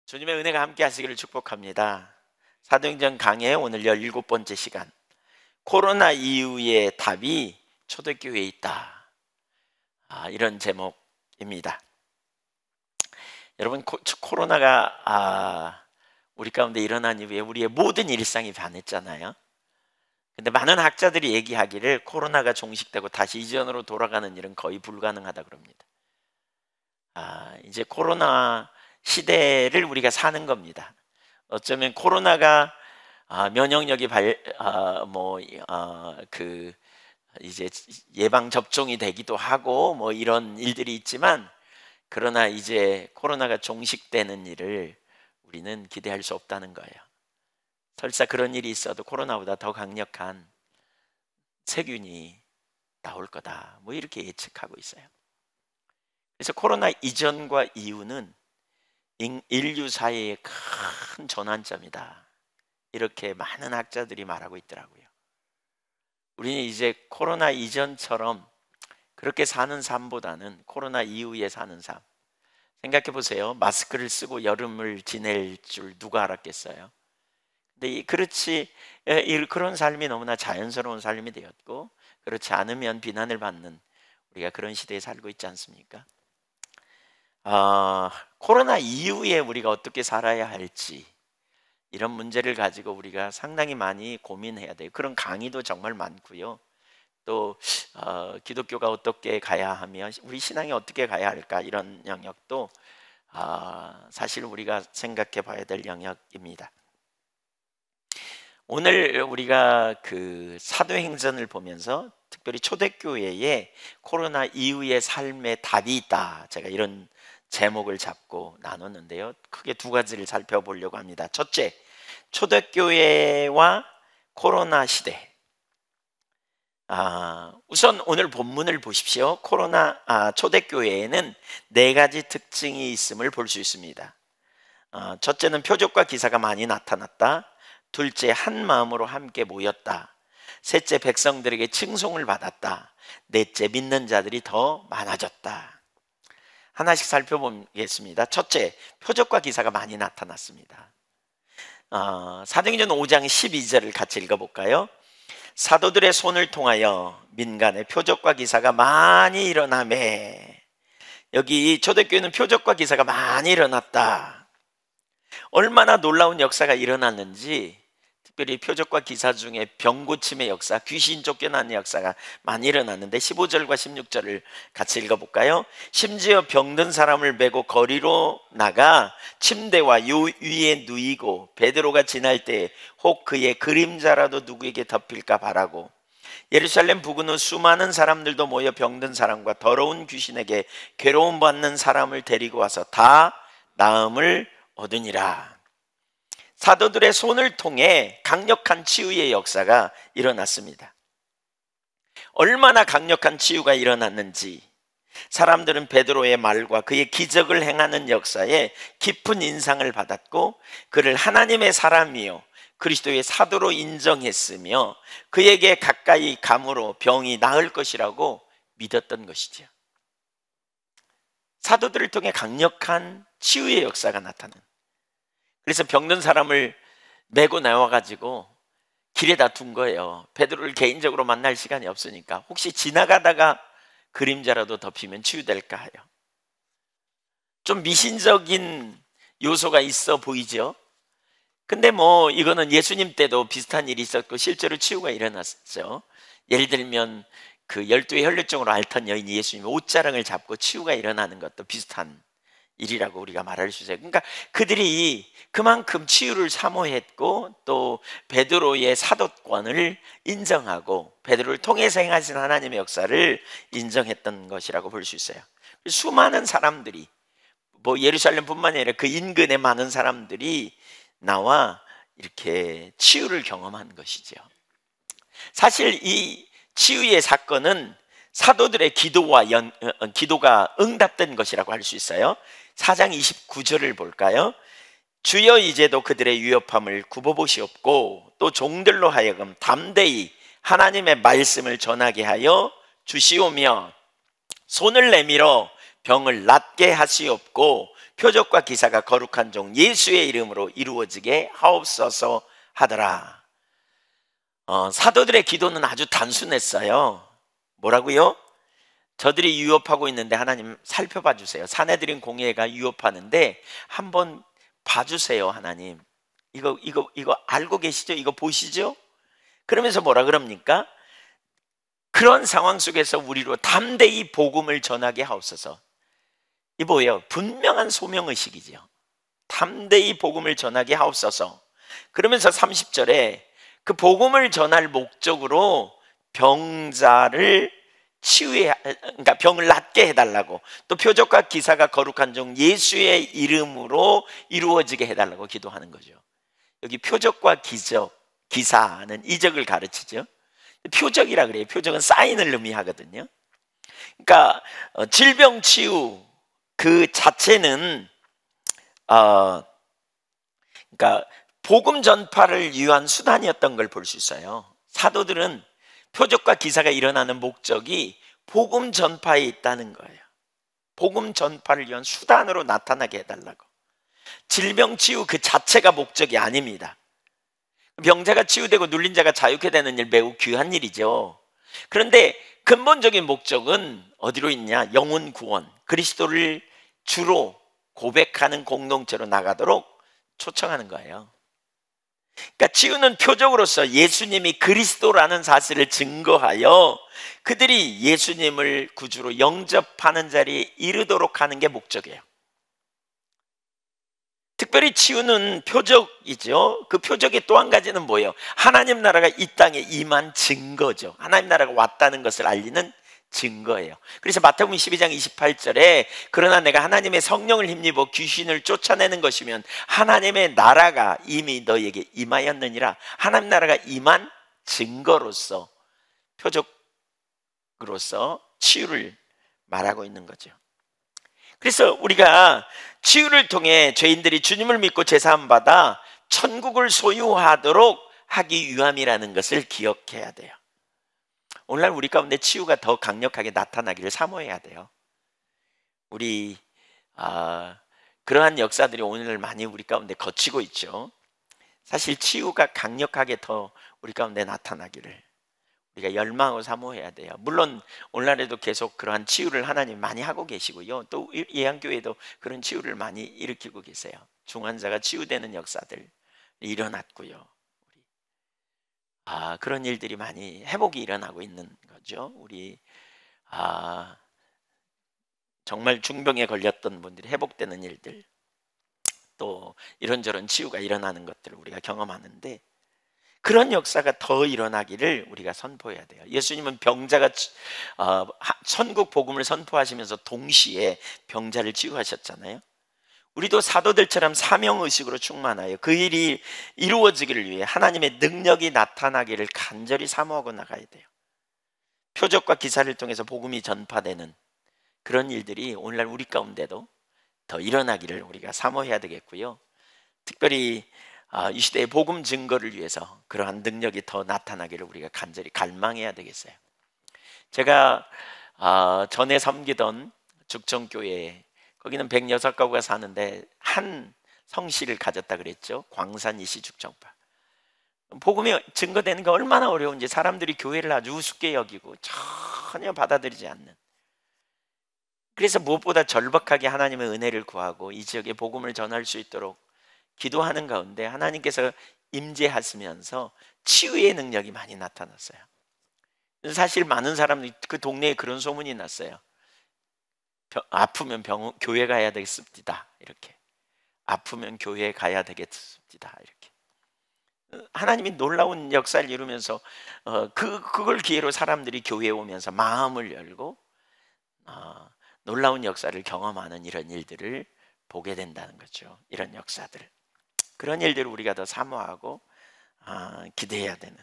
주님의 은혜가 함께 하시기를 축복합니다. 사도행전 강해 오늘 17번째 시간, 코로나 이후의 답이 초대교회에 있다, 이런 제목입니다. 여러분, 코로나가 우리 가운데 일어난 이후에 우리의 모든 일상이 변했잖아요. 근데 많은 학자들이 얘기하기를 코로나가 종식되고 다시 이전으로 돌아가는 일은 거의 불가능하다 그럽니다. 이제 코로나 시대를 우리가 사는 겁니다. 어쩌면 코로나가 면역력이 이제 예방 접종이 되기도 하고 뭐 이런 일들이 있지만, 그러나 이제 코로나가 종식되는 일을 우리는 기대할 수 없다는 거예요. 설사 그런 일이 있어도 코로나보다 더 강력한 세균이 나올 거다, 뭐 이렇게 예측하고 있어요. 그래서 코로나 이전과 이후는 인류 사회의 큰 전환점이다, 이렇게 많은 학자들이 말하고 있더라고요. 우리는 이제 코로나 이전처럼 그렇게 사는 삶보다는 코로나 이후에 사는 삶, 생각해 보세요. 마스크를 쓰고 여름을 지낼 줄 누가 알았겠어요? 근데 그런 삶이 너무나 자연스러운 삶이 되었고, 그렇지 않으면 비난을 받는 우리가 그런 시대에 살고 있지 않습니까? 코로나 이후에 우리가 어떻게 살아야 할지, 이런 문제를 가지고 우리가 상당히 많이 고민해야 돼요. 그런 강의도 정말 많고요. 또 기독교가 어떻게 가야 하며 우리 신앙이 어떻게 가야 할까, 이런 영역도 사실 우리가 생각해 봐야 될 영역입니다. 오늘 우리가 그 사도행전을 보면서 특별히 초대교회에 코로나 이후의 삶의 답이 있다, 제가 이런 제목을 잡고 나눴는데요. 크게 두 가지를 살펴보려고 합니다. 첫째, 초대교회와 코로나 시대. 우선 오늘 본문을 보십시오. 초대교회에는 네 가지 특징이 있음을 볼 수 있습니다. 첫째는 표적과 기사가 많이 나타났다. 둘째, 한 마음으로 함께 모였다. 셋째, 백성들에게 칭송을 받았다. 넷째, 믿는 자들이 더 많아졌다. 하나씩 살펴보겠습니다. 첫째, 표적과 기사가 많이 나타났습니다. 사도행전 5장 12절을 같이 읽어볼까요? 사도들의 손을 통하여 민간에 표적과 기사가 많이 일어나매. 여기 초대교회는 표적과 기사가 많이 일어났다. 얼마나 놀라운 역사가 일어났는지, 특별히 표적과 기사 중에 병 고침의 역사, 귀신 쫓겨나는 역사가 많이 일어났는데 15절과 16절을 같이 읽어볼까요? 심지어 병든 사람을 메고 거리로 나가 침대와 요 위에 누이고 베드로가 지날 때 혹 그의 그림자라도 누구에게 덮일까 바라고, 예루살렘 부근의 수많은 사람들도 모여 병든 사람과 더러운 귀신에게 괴로움 받는 사람을 데리고 와서 다 나음을 얻으니라. 사도들의 손을 통해 강력한 치유의 역사가 일어났습니다. 얼마나 강력한 치유가 일어났는지, 사람들은 베드로의 말과 그의 기적을 행하는 역사에 깊은 인상을 받았고, 그를 하나님의 사람이요 그리스도의 사도로 인정했으며 그에게 가까이 감으로 병이 나을 것이라고 믿었던 것이죠. 사도들을 통해 강력한 치유의 역사가 나타난, 그래서 병든 사람을 메고 나와가지고 길에다 둔 거예요. 베드로를 개인적으로 만날 시간이 없으니까 혹시 지나가다가 그림자라도 덮이면 치유될까 하여. 좀 미신적인 요소가 있어 보이죠? 근데 뭐 이거는 예수님 때도 비슷한 일이 있었고 실제로 치유가 일어났죠. 예를 들면 그 12의 혈류증으로 앓던 여인이 예수님 옷자락을 잡고 치유가 일어나는 것도 비슷한 일이라고 우리가 말할 수 있어요. 그러니까 그들이 그만큼 치유를 사모했고, 또 베드로의 사도권을 인정하고 베드로를 통해서 행하신 하나님의 역사를 인정했던 것이라고 볼 수 있어요. 수많은 사람들이, 뭐 예루살렘뿐만 아니라 그 인근의 많은 사람들이 나와 이렇게 치유를 경험한 것이죠. 사실 이 치유의 사건은 사도들의 기도가 응답된 것이라고 할 수 있어요. 4장 29절을 볼까요? 주여 이제도 그들의 위협함을 굽어보시옵고 또 종들로 하여금 담대히 하나님의 말씀을 전하게 하여 주시오며 손을 내밀어 병을 낫게 하시옵고 표적과 기사가 거룩한 종 예수의 이름으로 이루어지게 하옵소서 하더라. 사도들의 기도는 아주 단순했어요. 뭐라고요? 저들이 유업하고 있는데 하나님 살펴봐 주세요. 사내들인 공예가 유업하는데 한번 봐주세요. 하나님 이거 알고 계시죠? 이거 보시죠? 그러면서 뭐라 그럽니까? 그런 상황 속에서 우리로 담대히 복음을 전하게 하옵소서. 이 뭐예요? 분명한 소명의식이죠. 담대히 복음을 전하게 하옵소서. 그러면서 30절에 그 복음을 전할 목적으로 병자를 그러니까 병을 낫게 해달라고, 또 표적과 기사가 거룩한 종 예수의 이름으로 이루어지게 해달라고 기도하는 거죠. 여기 표적과 기사는 이적을 가르치죠. 표적이라 그래요. 표적은 사인을 의미하거든요. 그러니까 질병 치유 그 자체는 그러니까 복음 전파를 위한 수단이었던 걸 볼 수 있어요. 사도들은 표적과 기사가 일어나는 목적이 복음 전파에 있다는 거예요. 복음 전파를 위한 수단으로 나타나게 해달라고. 질병 치유 그 자체가 목적이 아닙니다. 병자가 치유되고 눌린 자가 자유케 되는 일 매우 귀한 일이죠. 그런데 근본적인 목적은 어디로 있냐? 영혼 구원, 그리스도를 주로 고백하는 공동체로 나가도록 초청하는 거예요. 그러니까 치유는 표적으로서 예수님이 그리스도라는 사실을 증거하여 그들이 예수님을 구주로 영접하는 자리에 이르도록 하는 게 목적이에요. 특별히 치유는 표적이죠. 그 표적의 또 한 가지는 뭐예요? 하나님 나라가 이 땅에 임한 증거죠. 하나님 나라가 왔다는 것을 알리는 증거예요. 그래서 마태복음 12장 28절에 그러나 내가 하나님의 성령을 힘입어 귀신을 쫓아내는 것이면 하나님의 나라가 이미 너희에게 임하였느니라. 하나님 나라가 임한 증거로서, 표적으로서 치유를 말하고 있는 거죠. 그래서 우리가 치유를 통해 죄인들이 주님을 믿고 제사함 받아 천국을 소유하도록 하기 위함이라는 것을 기억해야 돼요. 오늘날 우리 가운데 치유가 더 강력하게 나타나기를 사모해야 돼요. 우리 그러한 역사들이 오늘 많이 우리 가운데 거치고 있죠. 사실 치유가 강력하게 더 우리 가운데 나타나기를 우리가 열망하고 사모해야 돼요. 물론 오늘날에도 계속 그러한 치유를 하나님 많이 하고 계시고요. 또 예한교회도 그런 치유를 많이 일으키고 계세요. 중환자가 치유되는 역사들 일어났고요. 그런 일들이 많이 회복이 일어나고 있는 거죠. 우리 정말 중병에 걸렸던 분들이 회복되는 일들, 또 이런저런 치유가 일어나는 것들을 우리가 경험하는데, 그런 역사가 더 일어나기를 우리가 선포해야 돼요. 예수님은 병자가 천국 복음을 선포하시면서 동시에 병자를 치유하셨잖아요. 우리도 사도들처럼 사명의식으로 충만하여 그 일이 이루어지기를 위해 하나님의 능력이 나타나기를 간절히 사모하고 나가야 돼요. 표적과 기사를 통해서 복음이 전파되는 그런 일들이 오늘날 우리 가운데도 더 일어나기를 우리가 사모해야 되겠고요. 특별히 이 시대의 복음 증거를 위해서 그러한 능력이 더 나타나기를 우리가 간절히 갈망해야 되겠어요. 제가 전에 섬기던 죽정교회, 거기는 106가구가 사는데 한 성씨를 가졌다 그랬죠. 광산 이시 죽정파. 복음이 증거되는 게 얼마나 어려운지 사람들이 교회를 아주 우습게 여기고 전혀 받아들이지 않는, 그래서 무엇보다 절박하게 하나님의 은혜를 구하고 이 지역에 복음을 전할 수 있도록 기도하는 가운데 하나님께서 임재하시면서 치유의 능력이 많이 나타났어요. 사실 많은 사람들이 그 동네에 그런 소문이 났어요. 아프면 교회 가야 되겠습니다. 이렇게. 아프면 교회 가야 되겠습니다. 이렇게. 하나님이 놀라운 역사를 이루면서 그걸 기회로 사람들이 교회에 오면서 마음을 열고 놀라운 역사를 경험하는 이런 일들을 보게 된다는 거죠. 이런 역사들, 그런 일들을 우리가 더 사모하고 기대해야 되는.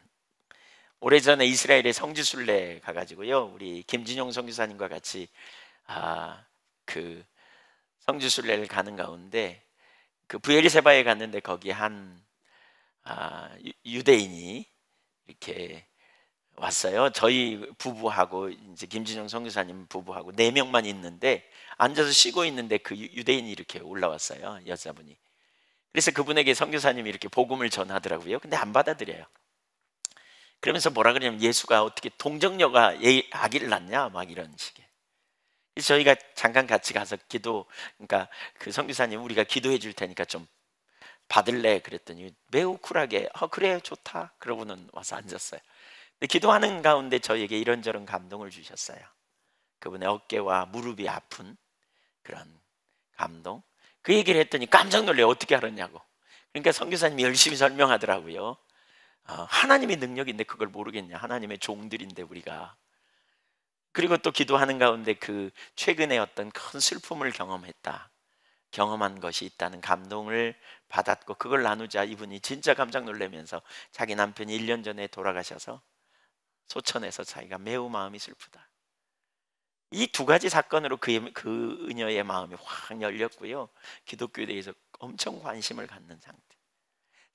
오래전에 이스라엘의 성지순례 가가지고요, 우리 김진용 선교사님과 같이 그 성지순례를 가는 가운데 그 부엘세바에 갔는데 거기 한 유대인이 이렇게 왔어요. 저희 부부하고 이제 김진영 선교사님 부부하고 4명만 있는데 앉아서 쉬고 있는데 그 유대인이 이렇게 올라왔어요. 여자분이. 그래서 그분에게 선교사님이 이렇게 복음을 전하더라고요. 근데 안 받아들여요. 그러면서 뭐라 그러냐면 예수가 어떻게 동정녀가 아기를 낳냐 막 이런 식의. 그래서 저희가 잠깐 같이 가서 그러니까 그 선교사님 우리가 기도해 줄 테니까 좀 받을래 그랬더니 매우 쿨하게 그래 좋다 그러고는 와서 앉았어요. 근데 기도하는 가운데 저에게 이런저런 감동을 주셨어요. 그분의 어깨와 무릎이 아픈 그런 감동. 그 얘기를 했더니 깜짝 놀래요. 어떻게 알았냐고. 그러니까 선교사님이 열심히 설명하더라고요. 하나님의 능력인데 그걸 모르겠냐. 하나님의 종들인데 우리가. 그리고 또 기도하는 가운데 그 최근에 어떤 큰 슬픔을 경험한 것이 있다는 감동을 받았고, 그걸 나누자 이분이 진짜 깜짝 놀라면서 자기 남편이 1년 전에 돌아가셔서 소천해서 자기가 매우 마음이 슬프다. 이 2가지 사건으로 그 은여의 마음이 확 열렸고요. 기독교에 대해서 엄청 관심을 갖는 상태.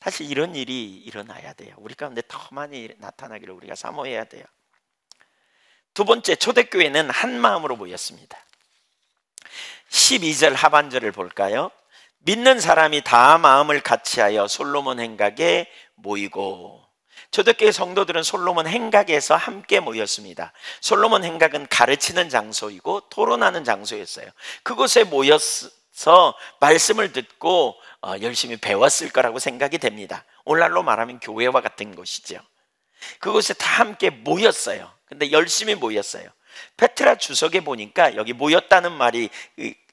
사실 이런 일이 일어나야 돼요. 우리 가운데 더 많이 나타나기를 우리가 사모해야 돼요. 2번째, 초대교회는 한 마음으로 모였습니다. 12절 하반절을 볼까요? 믿는 사람이 다 마음을 같이하여 솔로몬 행각에 모이고. 초대교회 성도들은 솔로몬 행각에서 함께 모였습니다. 솔로몬 행각은 가르치는 장소이고 토론하는 장소였어요. 그곳에 모여서 말씀을 듣고 열심히 배웠을 거라고 생각이 됩니다. 오늘날로 말하면 교회와 같은 곳이죠. 그곳에 다 함께 모였어요. 근데 열심히 모였어요. 페트라 주석에 보니까 여기 모였다는 말이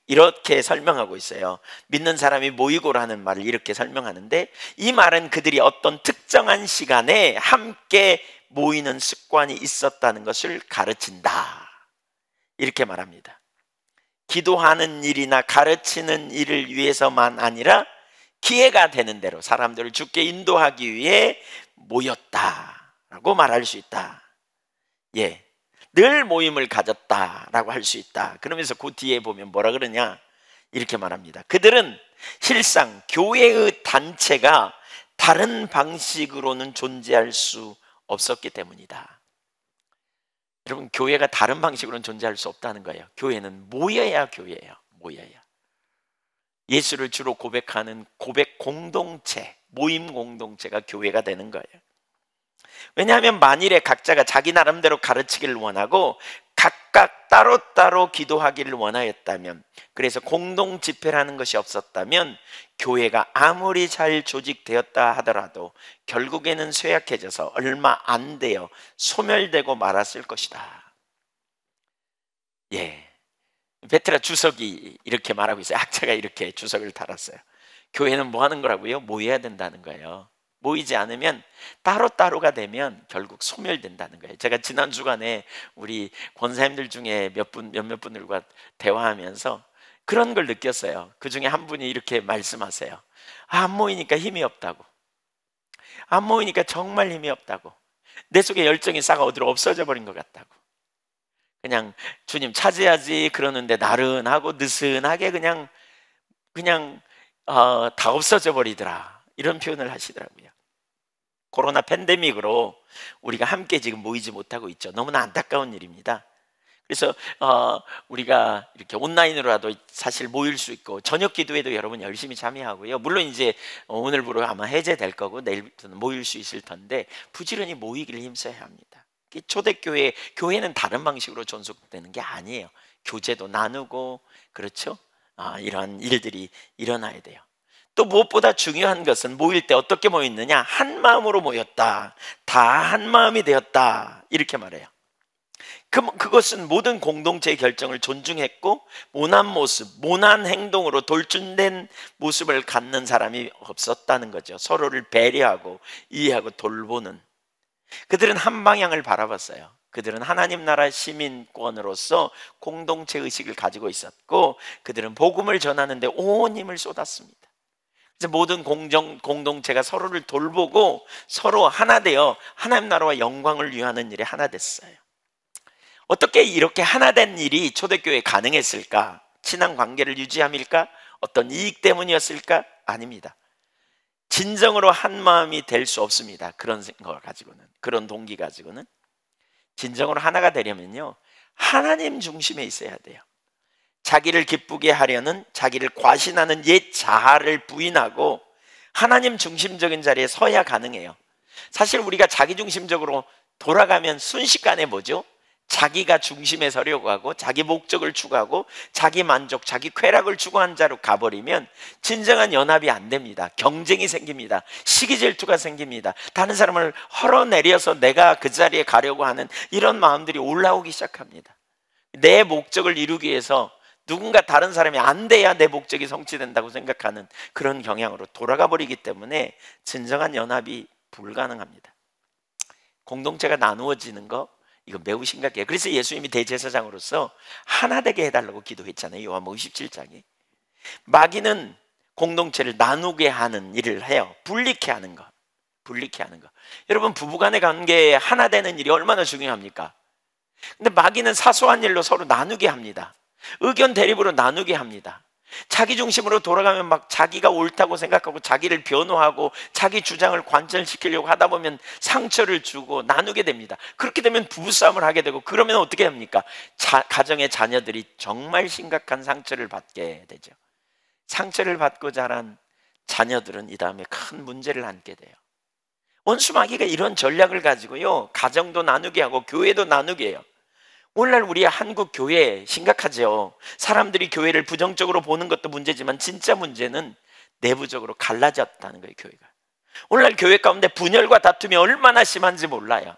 이렇게 설명하고 있어요. 믿는 사람이 모이고라는 말을 이렇게 설명하는데, 이 말은 그들이 어떤 특정한 시간에 함께 모이는 습관이 있었다는 것을 가르친다, 이렇게 말합니다. 기도하는 일이나 가르치는 일을 위해서만 아니라 기회가 되는 대로 사람들을 주께 인도하기 위해 모였다라고 말할 수 있다. 예, 늘 모임을 가졌다라고 할 수 있다. 그러면서 그 뒤에 보면 뭐라 그러냐, 이렇게 말합니다. 그들은 실상 교회의 단체가 다른 방식으로는 존재할 수 없었기 때문이다. 여러분, 교회가 다른 방식으로는 존재할 수 없다는 거예요. 교회는 모여야 교회예요. 모여야. 예수를 주로 고백하는 고백 공동체, 모임 공동체가 교회가 되는 거예요. 왜냐하면 만일에 각자가 자기 나름대로 가르치기를 원하고 각각 따로따로 기도하기를 원하였다면, 그래서 공동 집회라는 것이 없었다면 교회가 아무리 잘 조직되었다 하더라도 결국에는 쇠약해져서 얼마 안 되어 소멸되고 말았을 것이다. 예, 베트라 주석이 이렇게 말하고 있어요. 학자가 이렇게 주석을 달았어요. 교회는 뭐 하는 거라고요? 모여야 된다는 거예요. 모이지 않으면 따로따로가 되면 결국 소멸된다는 거예요. 제가 지난 주간에 우리 권사님들 중에 몇몇 분들과 대화하면서 그런 걸 느꼈어요. 그 중에 한 분이 이렇게 말씀하세요. 안 모이니까 힘이 없다고. 안 모이니까 정말 힘이 없다고. 내 속에 열정이 싹 어디로 없어져 버린 것 같다고. 그냥 주님 찾아야지 그러는데 나른하고 느슨하게 그냥 다 없어져 버리더라, 이런 표현을 하시더라고요. 코로나 팬데믹으로 우리가 함께 지금 모이지 못하고 있죠. 너무나 안타까운 일입니다. 그래서 우리가 이렇게 온라인으로라도 사실 모일 수 있고, 저녁 기도회도 여러분 열심히 참여하고요. 물론 이제 오늘부로 아마 해제될 거고 내일부터는 모일 수 있을 텐데 부지런히 모이기를 힘써야 합니다. 초대교회, 교회는 다른 방식으로 존속되는 게 아니에요. 교제도 나누고, 그렇죠? 이런 일들이 일어나야 돼요. 또 무엇보다 중요한 것은 모일 때 어떻게 모였느냐, 한 마음으로 모였다, 다 한 마음이 되었다, 이렇게 말해요. 그것은 모든 공동체의 결정을 존중했고, 모난 모습, 모난 행동으로 돌준된 모습을 갖는 사람이 없었다는 거죠. 서로를 배려하고 이해하고 돌보는. 그들은 한 방향을 바라봤어요. 그들은 하나님 나라 시민권으로서 공동체 의식을 가지고 있었고, 그들은 복음을 전하는데 온 힘을 쏟았습니다. 그래서 모든 공동체가 서로를 돌보고 서로 하나 되어 하나님 나라와 영광을 위하는 일에 하나 됐어요. 어떻게 이렇게 하나 된 일이 초대교회에 가능했을까? 친한 관계를 유지함일까? 어떤 이익 때문이었을까? 아닙니다. 진정으로 한 마음이 될 수 없습니다. 그런 생각을 가지고는, 그런 동기 가지고는. 진정으로 하나가 되려면요, 하나님 중심에 있어야 돼요. 자기를 기쁘게 하려는, 자기를 과신하는 옛 자아를 부인하고 하나님 중심적인 자리에 서야 가능해요. 사실 우리가 자기 중심적으로 돌아가면 순식간에 뭐죠? 자기가 중심에 서려고 하고 자기 목적을 추구하고 자기 만족, 자기 쾌락을 추구한 자로 가버리면 진정한 연합이 안 됩니다. 경쟁이 생깁니다. 시기 질투가 생깁니다. 다른 사람을 헐어내려서 내가 그 자리에 가려고 하는 이런 마음들이 올라오기 시작합니다. 내 목적을 이루기 위해서 누군가 다른 사람이 안 돼야 내 목적이 성취된다고 생각하는 그런 경향으로 돌아가 버리기 때문에 진정한 연합이 불가능합니다. 공동체가 나누어지는 거, 이거 매우 심각해요. 그래서 예수님이 대제사장으로서 하나 되게 해달라고 기도했잖아요. 요한복음 17장에. 마귀는 공동체를 나누게 하는 일을 해요. 분리케 하는 거. 여러분, 부부간의 관계에 하나 되는 일이 얼마나 중요합니까? 근데 마귀는 사소한 일로 서로 나누게 합니다. 의견 대립으로 나누게 합니다. 자기 중심으로 돌아가면 막 자기가 옳다고 생각하고 자기를 변호하고 자기 주장을 관철시키려고 하다 보면 상처를 주고 나누게 됩니다. 그렇게 되면 부부싸움을 하게 되고, 그러면 어떻게 합니까? 가정의 자녀들이 정말 심각한 상처를 받게 되죠. 상처를 받고 자란 자녀들은 이 다음에 큰 문제를 안게 돼요. 원수 마귀가 이런 전략을 가지고요, 가정도 나누게 하고 교회도 나누게 해요. 오늘날 우리 한국 교회 심각하죠. 사람들이 교회를 부정적으로 보는 것도 문제지만 진짜 문제는 내부적으로 갈라졌다는 거예요, 교회가. 오늘날 교회 가운데 분열과 다툼이 얼마나 심한지 몰라요.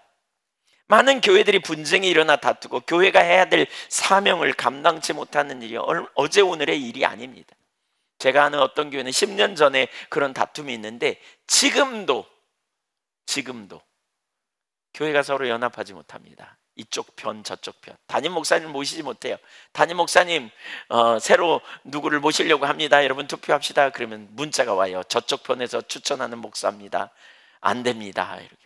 많은 교회들이 분쟁이 일어나 다투고 교회가 해야 될 사명을 감당치 못하는 일이 어제 오늘의 일이 아닙니다. 제가 아는 어떤 교회는 10년 전에 그런 다툼이 있는데 지금도 교회가 서로 연합하지 못합니다. 이쪽 편 저쪽 편. 담임 목사님을 모시지 못해요. 담임 목사님 새로 누구를 모시려고 합니다. 여러분 투표합시다. 그러면 문자가 와요. 저쪽 편에서 추천하는 목사입니다. 안 됩니다. 이렇게.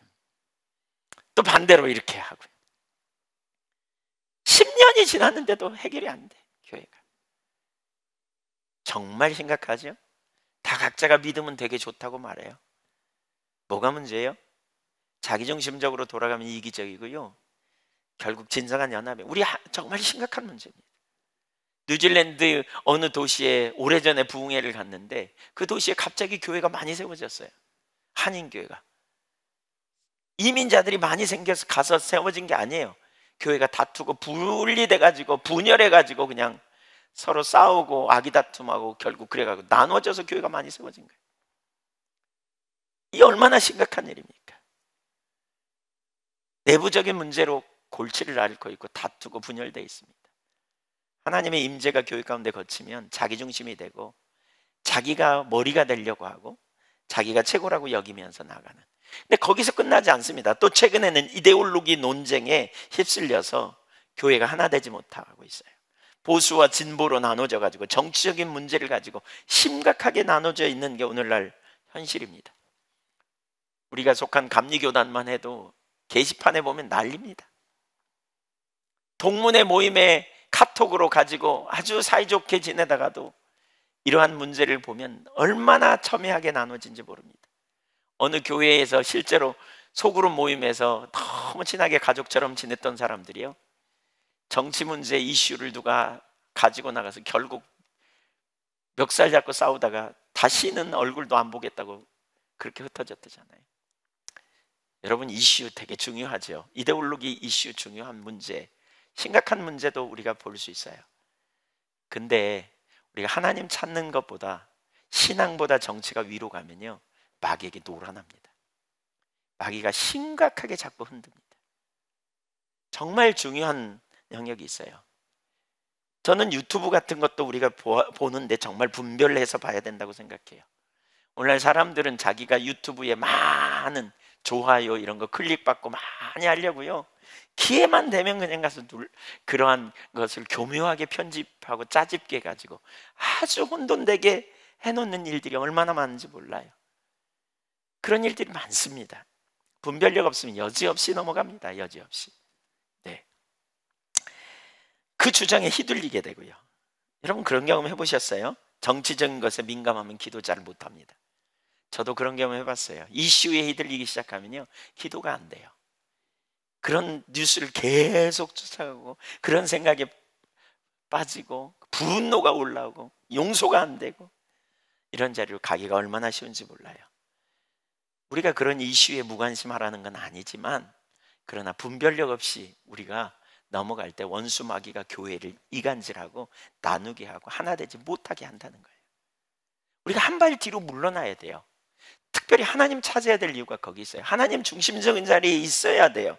또 반대로 이렇게 하고요. 10년이 지났는데도 해결이 안 돼, 교회가. 정말 심각하죠? 다 각자가 믿으면 되게 좋다고 말해요. 뭐가 문제예요? 자기중심적으로 돌아가면 이기적이고요, 결국 진정한 연합에 우리 정말 심각한 문제입니다. 뉴질랜드 어느 도시에 오래전에 부흥회를 갔는데 그 도시에 갑자기 교회가 많이 세워졌어요. 한인교회가. 이민자들이 많이 생겨서 가서 세워진 게 아니에요. 교회가 다투고 분리돼가지고 분열해가지고 그냥 서로 싸우고 아기다툼하고 결국 그래가지고 나눠져서 교회가 많이 세워진 거예요. 이 얼마나 심각한 일입니까? 내부적인 문제로 골치를 앓고 있고 다투고 분열되어 있습니다. 하나님의 임재가 교회 가운데 거치면 자기중심이 되고 자기가 머리가 되려고 하고 자기가 최고라고 여기면서 나가는. 근데 거기서 끝나지 않습니다. 또 최근에는 이데올로기 논쟁에 휩쓸려서 교회가 하나 되지 못하고 있어요. 보수와 진보로 나눠져 가지고 정치적인 문제를 가지고 심각하게 나눠져 있는 게 오늘날 현실입니다. 우리가 속한 감리교단만 해도 게시판에 보면 난립니다. 동문회 모임에 카톡으로 가지고 아주 사이좋게 지내다가도 이러한 문제를 보면 얼마나 첨예하게 나눠진지 모릅니다. 어느 교회에서 실제로 소그룹 모임에서 너무 친하게 가족처럼 지냈던 사람들이요, 정치 문제 이슈를 누가 가지고 나가서 결국 멱살 잡고 싸우다가 다시는 얼굴도 안 보겠다고 그렇게 흩어졌다잖아요. 여러분, 이슈 되게 중요하죠. 이데올로기 이슈 중요한 문제, 심각한 문제도 우리가 볼 수 있어요. 근데 우리가 하나님 찾는 것보다, 신앙보다 정치가 위로 가면요, 마귀에게 노란합니다. 마귀가 심각하게 자꾸 흔듭니다. 정말 중요한 영역이 있어요. 저는 유튜브 같은 것도 우리가 보는데 정말 분별해서 봐야 된다고 생각해요. 오늘날 사람들은 자기가 유튜브에 많은 좋아요 이런 거 클릭받고 많이 하려고요, 기회만 되면 그냥 가서 그러한 것을 교묘하게 편집하고 짜집게 가지고 아주 혼돈되게 해놓는 일들이 얼마나 많은지 몰라요. 그런 일들이 많습니다. 분별력 없으면 여지없이 넘어갑니다. 여지없이. 네. 그 주장에 휘둘리게 되고요. 여러분 그런 경험 해보셨어요? 정치적인 것에 민감하면 기도 잘 못합니다. 저도 그런 경험 해봤어요. 이슈에 휘둘리기 시작하면요, 기도가 안 돼요. 그런 뉴스를 계속 쫓아가고 그런 생각에 빠지고 분노가 올라오고 용서가 안 되고 이런 자리로 가기가 얼마나 쉬운지 몰라요. 우리가 그런 이슈에 무관심하라는 건 아니지만 그러나 분별력 없이 우리가 넘어갈 때 원수 마귀가 교회를 이간질하고 나누게 하고 하나 되지 못하게 한다는 거예요. 우리가 한 발 뒤로 물러나야 돼요. 특별히 하나님 찾아야 될 이유가 거기 있어요. 하나님 중심적인 자리에 있어야 돼요.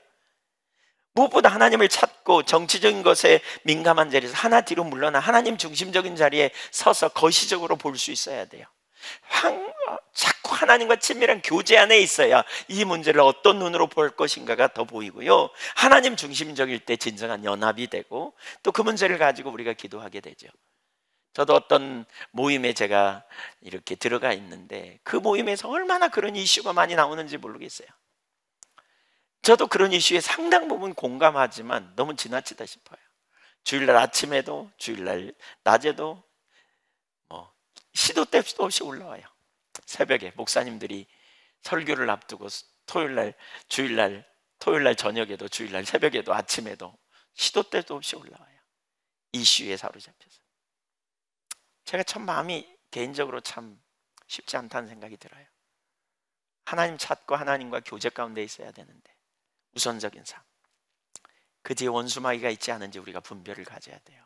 무엇보다 하나님을 찾고 정치적인 것에 민감한 자리에서 하나 뒤로 물러나 하나님 중심적인 자리에 서서 거시적으로 볼 수 있어야 돼요. 자꾸 하나님과 친밀한 교제 안에 있어야 이 문제를 어떤 눈으로 볼 것인가가 더 보이고요, 하나님 중심적일 때 진정한 연합이 되고 또 그 문제를 가지고 우리가 기도하게 되죠. 저도 어떤 모임에 제가 이렇게 들어가 있는데 그 모임에서 얼마나 그런 이슈가 많이 나오는지 모르겠어요. 저도 그런 이슈에 상당 부분 공감하지만 너무 지나치다 싶어요. 주일날 아침에도 주일날 낮에도 시도 때도 없이 올라와요. 새벽에 목사님들이 설교를 앞두고 주일날 토요일날 저녁에도 주일날 새벽에도 아침에도 시도 때도 없이 올라와요. 이슈에 사로잡혀서 제가 참 마음이 개인적으로 참 쉽지 않다는 생각이 들어요. 하나님 찾고 하나님과 교제 가운데 있어야 되는데 우선적인 삶, 그 뒤에 원수마귀가 있지 않은지 우리가 분별을 가져야 돼요.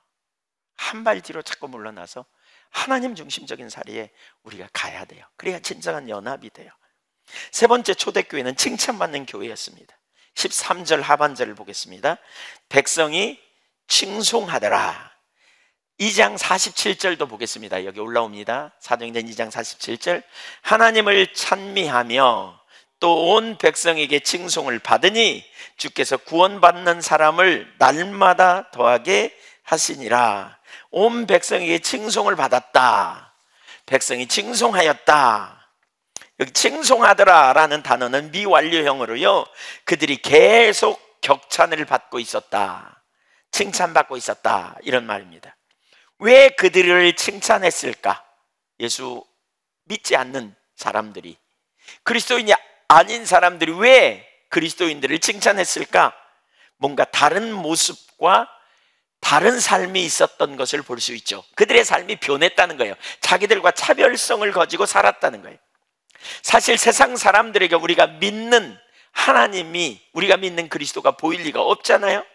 한 발 뒤로 자꾸 물러나서 하나님 중심적인 자리에 우리가 가야 돼요. 그래야 진정한 연합이 돼요. 세 번째, 초대교회는 칭찬받는 교회였습니다. 13절 하반절을 보겠습니다. 백성이 칭송하더라. 2장 47절도 보겠습니다. 여기 올라옵니다. 사도행전 2장 47절, 하나님을 찬미하며 또 온 백성에게 칭송을 받으니 주께서 구원받는 사람을 날마다 더하게 하시니라. 온 백성에게 칭송을 받았다. 백성이 칭송하였다. 여기 칭송하더라 라는 단어는 미완료형으로요, 그들이 계속 격찬을 받고 있었다, 칭찬받고 있었다, 이런 말입니다. 왜 그들을 칭찬했을까? 예수 믿지 않는 사람들이, 그리스도인이 아닌 사람들이 왜 그리스도인들을 칭찬했을까? 뭔가 다른 모습과 다른 삶이 있었던 것을 볼 수 있죠. 그들의 삶이 변했다는 거예요. 자기들과 차별성을 가지고 살았다는 거예요. 사실 세상 사람들에게 우리가 믿는 하나님이, 우리가 믿는 그리스도가 보일 리가 없잖아요.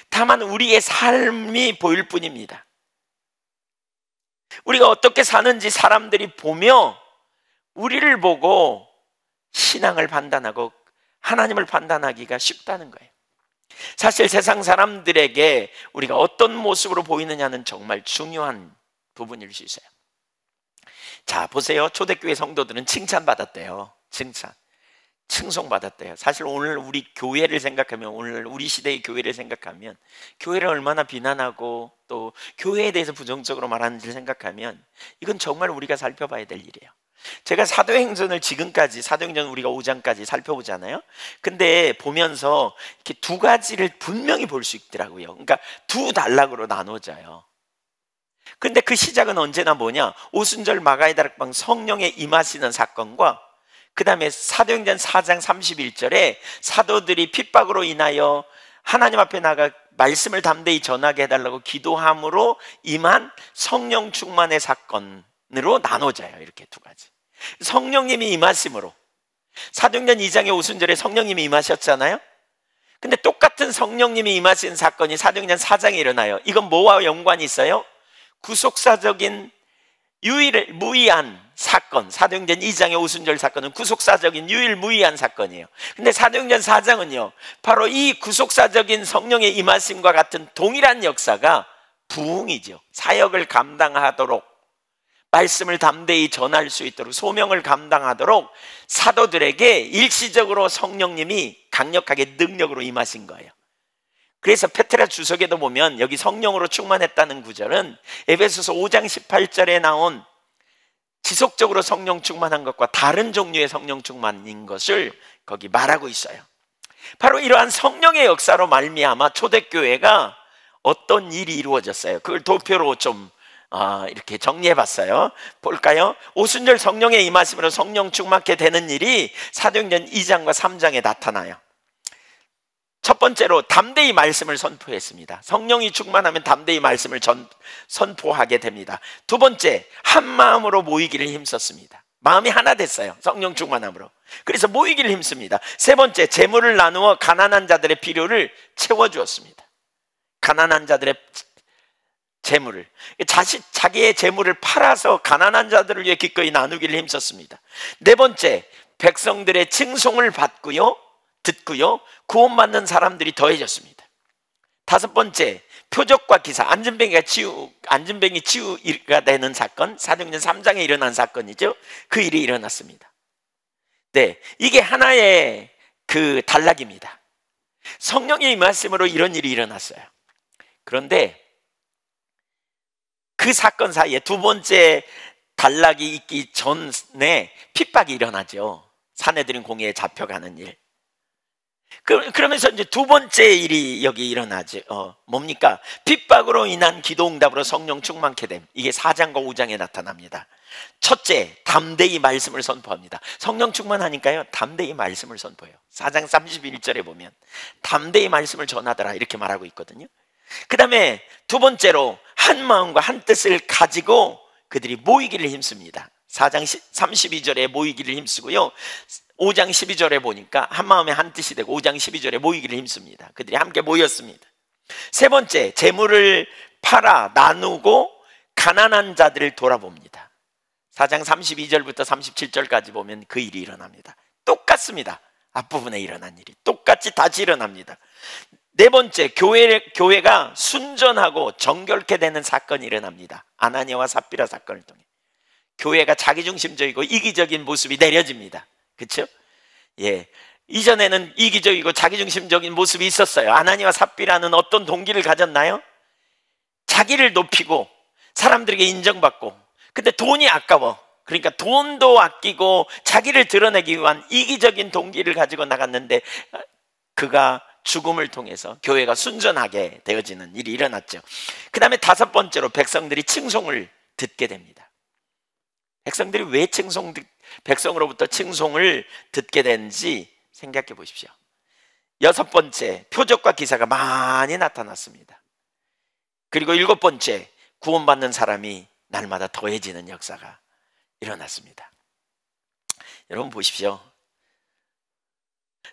다만 우리의 삶이 보일 뿐입니다. 우리가 어떻게 사는지 사람들이 보며 우리를 보고 신앙을 판단하고 하나님을 판단하기가 쉽다는 거예요. 사실 세상 사람들에게 우리가 어떤 모습으로 보이느냐는 정말 중요한 부분일 수 있어요. 자, 보세요. 초대교회 성도들은 칭찬받았대요. 칭송받았대요. 사실 오늘 우리 교회를 생각하면, 오늘 우리 시대의 교회를 생각하면, 교회를 얼마나 비난하고 또 교회에 대해서 부정적으로 말하는지를 생각하면 이건 정말 우리가 살펴봐야 될 일이에요. 제가 사도행전을 지금까지, 사도행전 우리가 5장까지 살펴보잖아요. 근데 보면서 이렇게 두 가지를 분명히 볼 수 있더라고요. 그러니까 두 단락으로 나눠져요. 근데 그 시작은 언제나 뭐냐, 오순절 마가의 다락방 성령에 임하시는 사건과 그 다음에 사도행전 4장 31절에 사도들이 핍박으로 인하여 하나님 앞에 나가 말씀을 담대히 전하게 해달라고 기도함으로 임한 성령 충만의 사건으로 나눠져요. 이렇게 두 가지. 성령님이 임하심으로, 사도행전 2장의 오순절에 성령님이 임하셨잖아요. 근데 똑같은 성령님이 임하신 사건이 사도행전 4장에 일어나요. 이건 뭐와 연관이 있어요? 구속사적인 유일무이한 사건, 사도행전 2장의 오순절 사건은 구속사적인 유일무이한 사건이에요. 근데 사도행전 4장은요, 바로 이 구속사적인 성령의 임하심과 같은 동일한 역사가 부흥이죠. 사역을 감당하도록, 말씀을 담대히 전할 수 있도록, 소명을 감당하도록 사도들에게 일시적으로 성령님이 강력하게 능력으로 임하신 거예요. 그래서 페트라 주석에도 보면 여기 성령으로 충만했다는 구절은 에베소서 5장 18절에 나온 지속적으로 성령 충만한 것과 다른 종류의 성령 충만인 것을 거기 말하고 있어요. 바로 이러한 성령의 역사로 말미암아 초대교회가 어떤 일이 이루어졌어요. 그걸 도표로 좀 이렇게 정리해 봤어요. 볼까요? 오순절 성령의 임하심으로 성령 충만케 되는 일이 사도행전 2장과 3장에 나타나요. 첫 번째로 담대히 말씀을 선포했습니다. 성령이 충만하면 담대히 말씀을 선포하게 됩니다. 두 번째, 한 마음으로 모이기를 힘썼습니다. 마음이 하나 됐어요. 성령 충만함으로. 그래서 모이기를 힘씁니다. 세 번째, 재물을 나누어 가난한 자들의 필요를 채워주었습니다. 가난한 자들의 재물을, 자기의 재물을 팔아서 가난한 자들을 위해 기꺼이 나누기를 힘썼습니다. 네 번째, 백성들의 칭송을 듣고요 구원받는 사람들이 더해졌습니다. 다섯 번째, 표적과 기사, 안전뱅이 치유가 되는 사건, 사도행전 3장에 일어난 사건이죠. 그 일이 일어났습니다. 네, 이게 하나의 그 단락입니다. 성령의 임하심으로 이런 일이 일어났어요. 그런데 그 사건 사이에 두 번째 단락이 있기 전에 핍박이 일어나죠. 사내들인 공회에 잡혀가는 일. 그러면서 이제 두 번째 일이 여기 일어나죠. 뭡니까? 핍박으로 인한 기도응답으로 성령 충만케 됨. 이게 4장과 5장에 나타납니다. 첫째, 담대히 말씀을 선포합니다. 성령 충만하니까요, 담대히 말씀을 선포해요. 4장 31절에 보면 담대히 말씀을 전하더라 이렇게 말하고 있거든요. 그 다음에 두 번째로 한 마음과 한 뜻을 가지고 그들이 모이기를 힘씁니다. 4장 32절에 모이기를 힘쓰고요, 5장 12절에 보니까 한 마음에 한 뜻이 되고 5장 12절에 모이기를 힘씁니다. 그들이 함께 모였습니다. 세 번째, 재물을 팔아 나누고 가난한 자들을 돌아봅니다. 4장 32절부터 37절까지 보면 그 일이 일어납니다. 똑같습니다. 앞부분에 일어난 일이 똑같이 다시 일어납니다. 네 번째, 교회가 순전하고 정결케 되는 사건이 일어납니다. 아나니아와 삽비라 사건을 통해 교회가 자기중심적이고 이기적인 모습이 내려집니다. 그렇죠? 예, 이전에는 이기적이고 자기중심적인 모습이 있었어요. 아나니아와 삽비라는 어떤 동기를 가졌나요? 자기를 높이고 사람들에게 인정받고, 근데 돈이 아까워. 그러니까 돈도 아끼고 자기를 드러내기 위한 이기적인 동기를 가지고 나갔는데 그가 죽음을 통해서 교회가 순전하게 되어지는 일이 일어났죠. 그 다음에 다섯 번째로 백성들이 칭송을 듣게 됩니다. 백성들이 왜 백성으로부터 칭송을 듣게 되는지 생각해 보십시오. 여섯 번째, 표적과 기사가 많이 나타났습니다. 그리고 일곱 번째, 구원받는 사람이 날마다 더해지는 역사가 일어났습니다. 여러분 보십시오.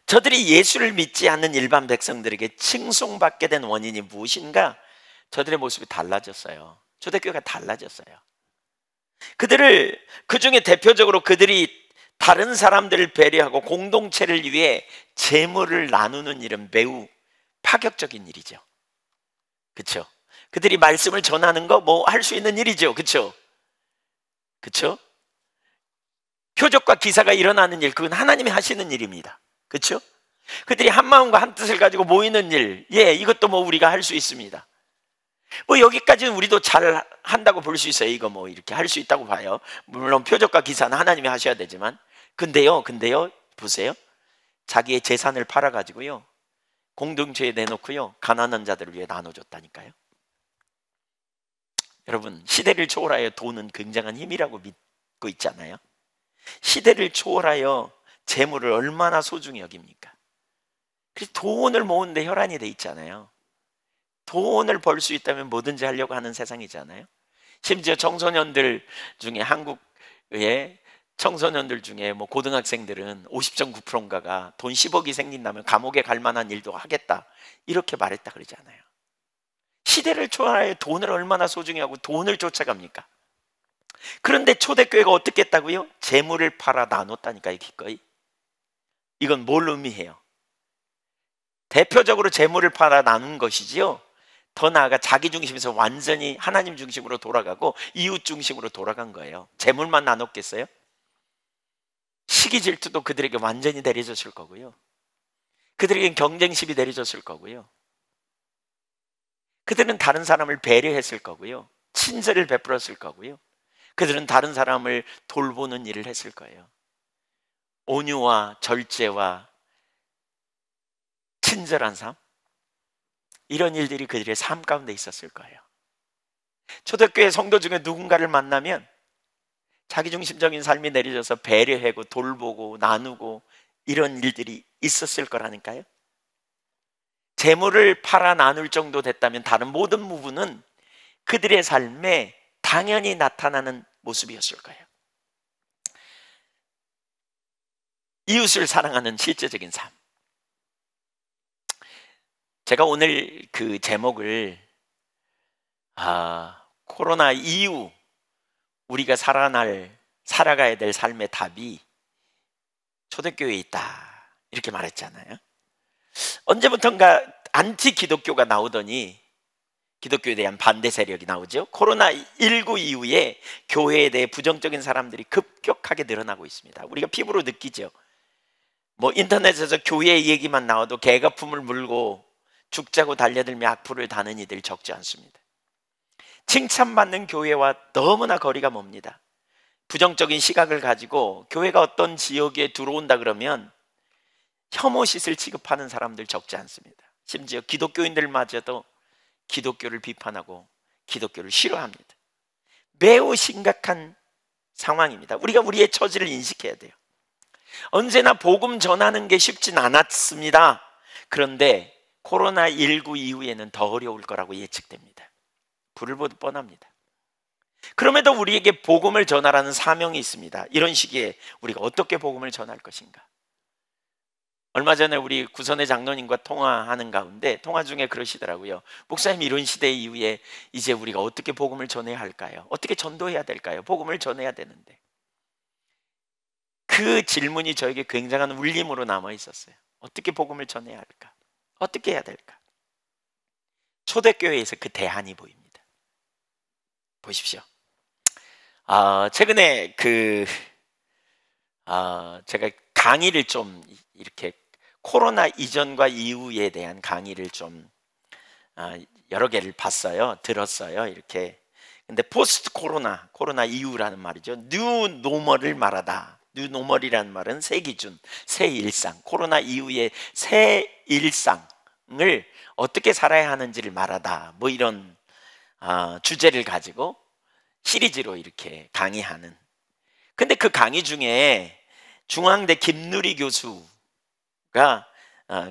저들이 예수를 믿지 않는 일반 백성들에게 칭송받게 된 원인이 무엇인가? 저들의 모습이 달라졌어요. 초대교회가 달라졌어요. 그 중에 대표적으로 그들이 다른 사람들을 배려하고 공동체를 위해 재물을 나누는 일은 매우 파격적인 일이죠. 그렇죠? 그들이 말씀을 전하는 거 뭐 할 수 있는 일이죠. 그렇죠? 그렇죠? 표적과 기사가 일어나는 일, 그건 하나님이 하시는 일입니다. 그렇죠? 그들이 한 마음과 한 뜻을 가지고 모이는 일, 이것도 뭐 우리가 할 수 있습니다. 뭐 여기까지는 우리도 잘 한다고 볼 수 있어요. 이거 뭐 이렇게 할 수 있다고 봐요. 물론 표적과 기사는 하나님이 하셔야 되지만, 근데요 보세요. 자기의 재산을 팔아가지고요 공동체에 내놓고요 가난한 자들을 위해 나눠줬다니까요. 여러분, 시대를 초월하여 돈은 굉장한 힘이라고 믿고 있잖아요. 시대를 초월하여 재물을 얼마나 소중히 여깁니까? 그래서 돈을 모으는데 혈안이 돼 있잖아요. 돈을 벌 수 있다면 뭐든지 하려고 하는 세상이잖아요. 심지어 청소년들 중에, 한국의 청소년들 중에 뭐 고등학생들은 50.9%인가가 돈 10억이 생긴다면 감옥에 갈 만한 일도 하겠다 이렇게 말했다 그러잖아요. 시대를 초월하여 돈을 얼마나 소중히 하고 돈을 쫓아갑니까? 그런데 초대교회가 어떻게 했다고요? 재물을 팔아 나눴다니까요. 기꺼이. 이건 뭘 의미해요? 대표적으로 재물을 팔아 나눈 것이지요, 더 나아가 자기 중심에서 완전히 하나님 중심으로 돌아가고 이웃 중심으로 돌아간 거예요. 재물만 나눴겠어요? 시기 질투도 그들에게 완전히 내려졌을 거고요, 그들에겐 경쟁심이 내려졌을 거고요, 그들은 다른 사람을 배려했을 거고요, 친절을 베풀었을 거고요, 그들은 다른 사람을 돌보는 일을 했을 거예요. 온유와 절제와 친절한 삶, 이런 일들이 그들의 삶 가운데 있었을 거예요. 초대교회 성도 중에 누군가를 만나면 자기중심적인 삶이 내려져서 배려하고 돌보고 나누고 이런 일들이 있었을 거라니까요. 재물을 팔아 나눌 정도 됐다면 다른 모든 부분은 그들의 삶에 당연히 나타나는 모습이었을 거예요. 이웃을 사랑하는 실제적인 삶. 제가 오늘 그 제목을 코로나 이후 우리가 살아가야 될 삶의 답이 초대교회에 있다 이렇게 말했잖아요. 언제부턴가 안티 기독교가 나오더니 기독교에 대한 반대 세력이 나오죠. 코로나19 이후에 교회에 대해 부정적인 사람들이 급격하게 늘어나고 있습니다. 우리가 피부로 느끼죠. 뭐 인터넷에서 교회 얘기만 나와도 개거품을 물고 죽자고 달려들며 악플을 다는 이들 적지 않습니다. 칭찬받는 교회와 너무나 거리가 멉니다. 부정적인 시각을 가지고 교회가 어떤 지역에 들어온다 그러면 혐오시설 취급하는 사람들 적지 않습니다. 심지어 기독교인들마저도 기독교를 비판하고 기독교를 싫어합니다. 매우 심각한 상황입니다. 우리가 우리의 처지를 인식해야 돼요. 언제나 복음 전하는 게 쉽진 않았습니다. 그런데 코로나19 이후에는 더 어려울 거라고 예측됩니다. 불을 보듯 뻔합니다. 그럼에도 우리에게 복음을 전하라는 사명이 있습니다. 이런 시기에 우리가 어떻게 복음을 전할 것인가? 얼마 전에 우리 구선의 장로님과 통화하는 가운데 통화 중에 그러시더라고요. 목사님, 이런 시대 이후에 이제 우리가 어떻게 복음을 전해야 할까요? 어떻게 전도해야 될까요? 복음을 전해야 되는데. 그 질문이 저에게 굉장한 울림으로 남아 있었어요. 어떻게 복음을 전해야 할까? 어떻게 해야 될까? 초대교회에서 그 대안이 보입니다. 보십시오. 최근에 제가 강의를 좀 이렇게 코로나 이전과 이후에 대한 강의를 좀 여러 개를 봤어요. 들었어요. 이렇게. 근데 포스트 코로나 이후라는 말이죠. 뉴 노멀을 말하다. 뉴 노멀이라는 말은 새 기준, 새 일상, 코로나 이후의 새 일상을 어떻게 살아야 하는지를 말하다. 뭐 이런 주제를 가지고 시리즈로 이렇게 강의하는. 근데 그 강의 중에 중앙대 김누리 교수가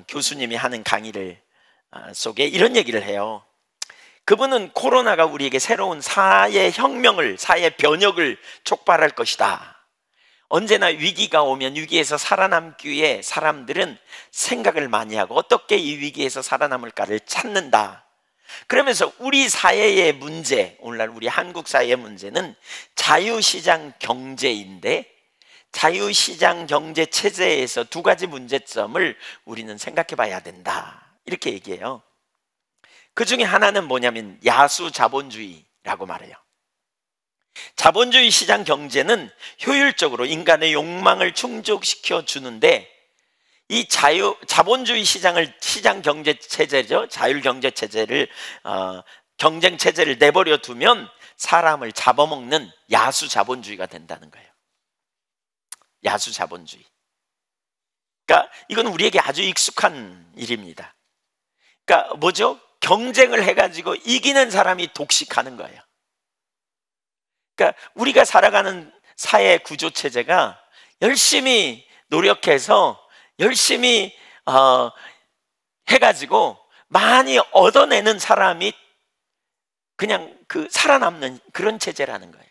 교수님이 하는 강의를 속에 이런 얘기를 해요. 그분은 코로나가 우리에게 새로운 사회 혁명을, 사회 변혁을 촉발할 것이다. 언제나 위기가 오면 위기에서 살아남기 위해 사람들은 생각을 많이 하고 어떻게 이 위기에서 살아남을까를 찾는다. 그러면서 우리 사회의 문제, 오늘날 우리 한국 사회의 문제는 자유시장 경제인데 자유시장 경제 체제에서 두 가지 문제점을 우리는 생각해 봐야 된다. 이렇게 얘기해요. 그 중에 하나는 뭐냐면 야수 자본주의라고 말해요. 자본주의 시장 경제는 효율적으로 인간의 욕망을 충족시켜 주는데 이 자본주의 시장 경제 체제죠. 자율 경제 체제를 경쟁 체제를 내버려 두면 사람을 잡아먹는 야수 자본주의가 된다는 거예요. 야수 자본주의. 그러니까 이건 우리에게 아주 익숙한 일입니다. 그러니까 뭐죠? 경쟁을 해가지고 이기는 사람이 독식하는 거예요. 그러니까 우리가 살아가는 사회 구조 체제가 열심히 노력해서 열심히 해가지고 많이 얻어내는 사람이 그냥 살아남는 그런 체제라는 거예요.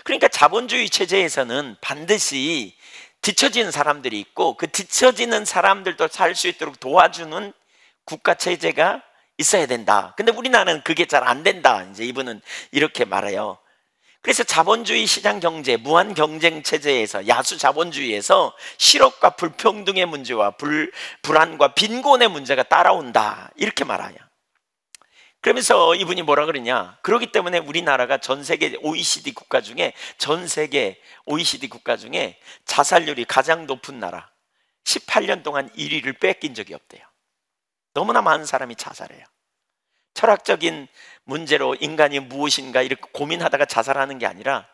그러니까 자본주의 체제에서는 반드시 뒤처지는 사람들이 있고 그 뒤처지는 사람들도 살 수 있도록 도와주는 국가 체제가 있어야 된다. 근데 우리나라는 그게 잘 안 된다. 이제 이분은 이렇게 말해요. 그래서 자본주의 시장 경제, 무한 경쟁 체제에서 야수 자본주의에서 실업과 불평등의 문제와 불안과 빈곤의 문제가 따라온다. 이렇게 말하냐. 그러면서 이분이 뭐라 그러냐. 그렇기 때문에 우리나라가 전 세계 OECD 국가 중에 자살률이 가장 높은 나라 18년 동안 1위를 뺏긴 적이 없대요. 너무나 많은 사람이 자살해요. 철학적인 문제로 인간이 무엇인가 이렇게 고민하다가 자살하는 게 아니라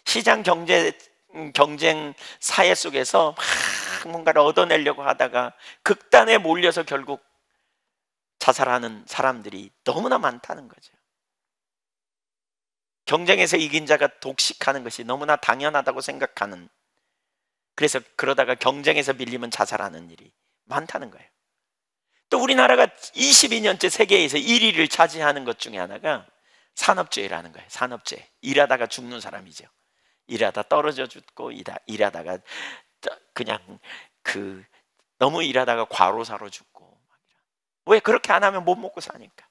시장 경쟁 사회 속에서 막 뭔가를 얻어내려고 하다가 극단에 몰려서 결국 자살하는 사람들이 너무나 많다는 거죠. 경쟁에서 이긴 자가 독식하는 것이 너무나 당연하다고 생각하는, 그래서 그러다가 경쟁에서 밀리면 자살하는 일이 많다는 거예요. 또 우리나라가 22년째 세계에서 1위를 차지하는 것 중에 하나가 산업재해라는 거예요. 산업재해. 일하다가 죽는 사람이죠. 일하다 떨어져 죽고 일하다가 그냥 너무 일하다가 과로사로 죽고. 왜 그렇게 안 하면 못 먹고 사니까.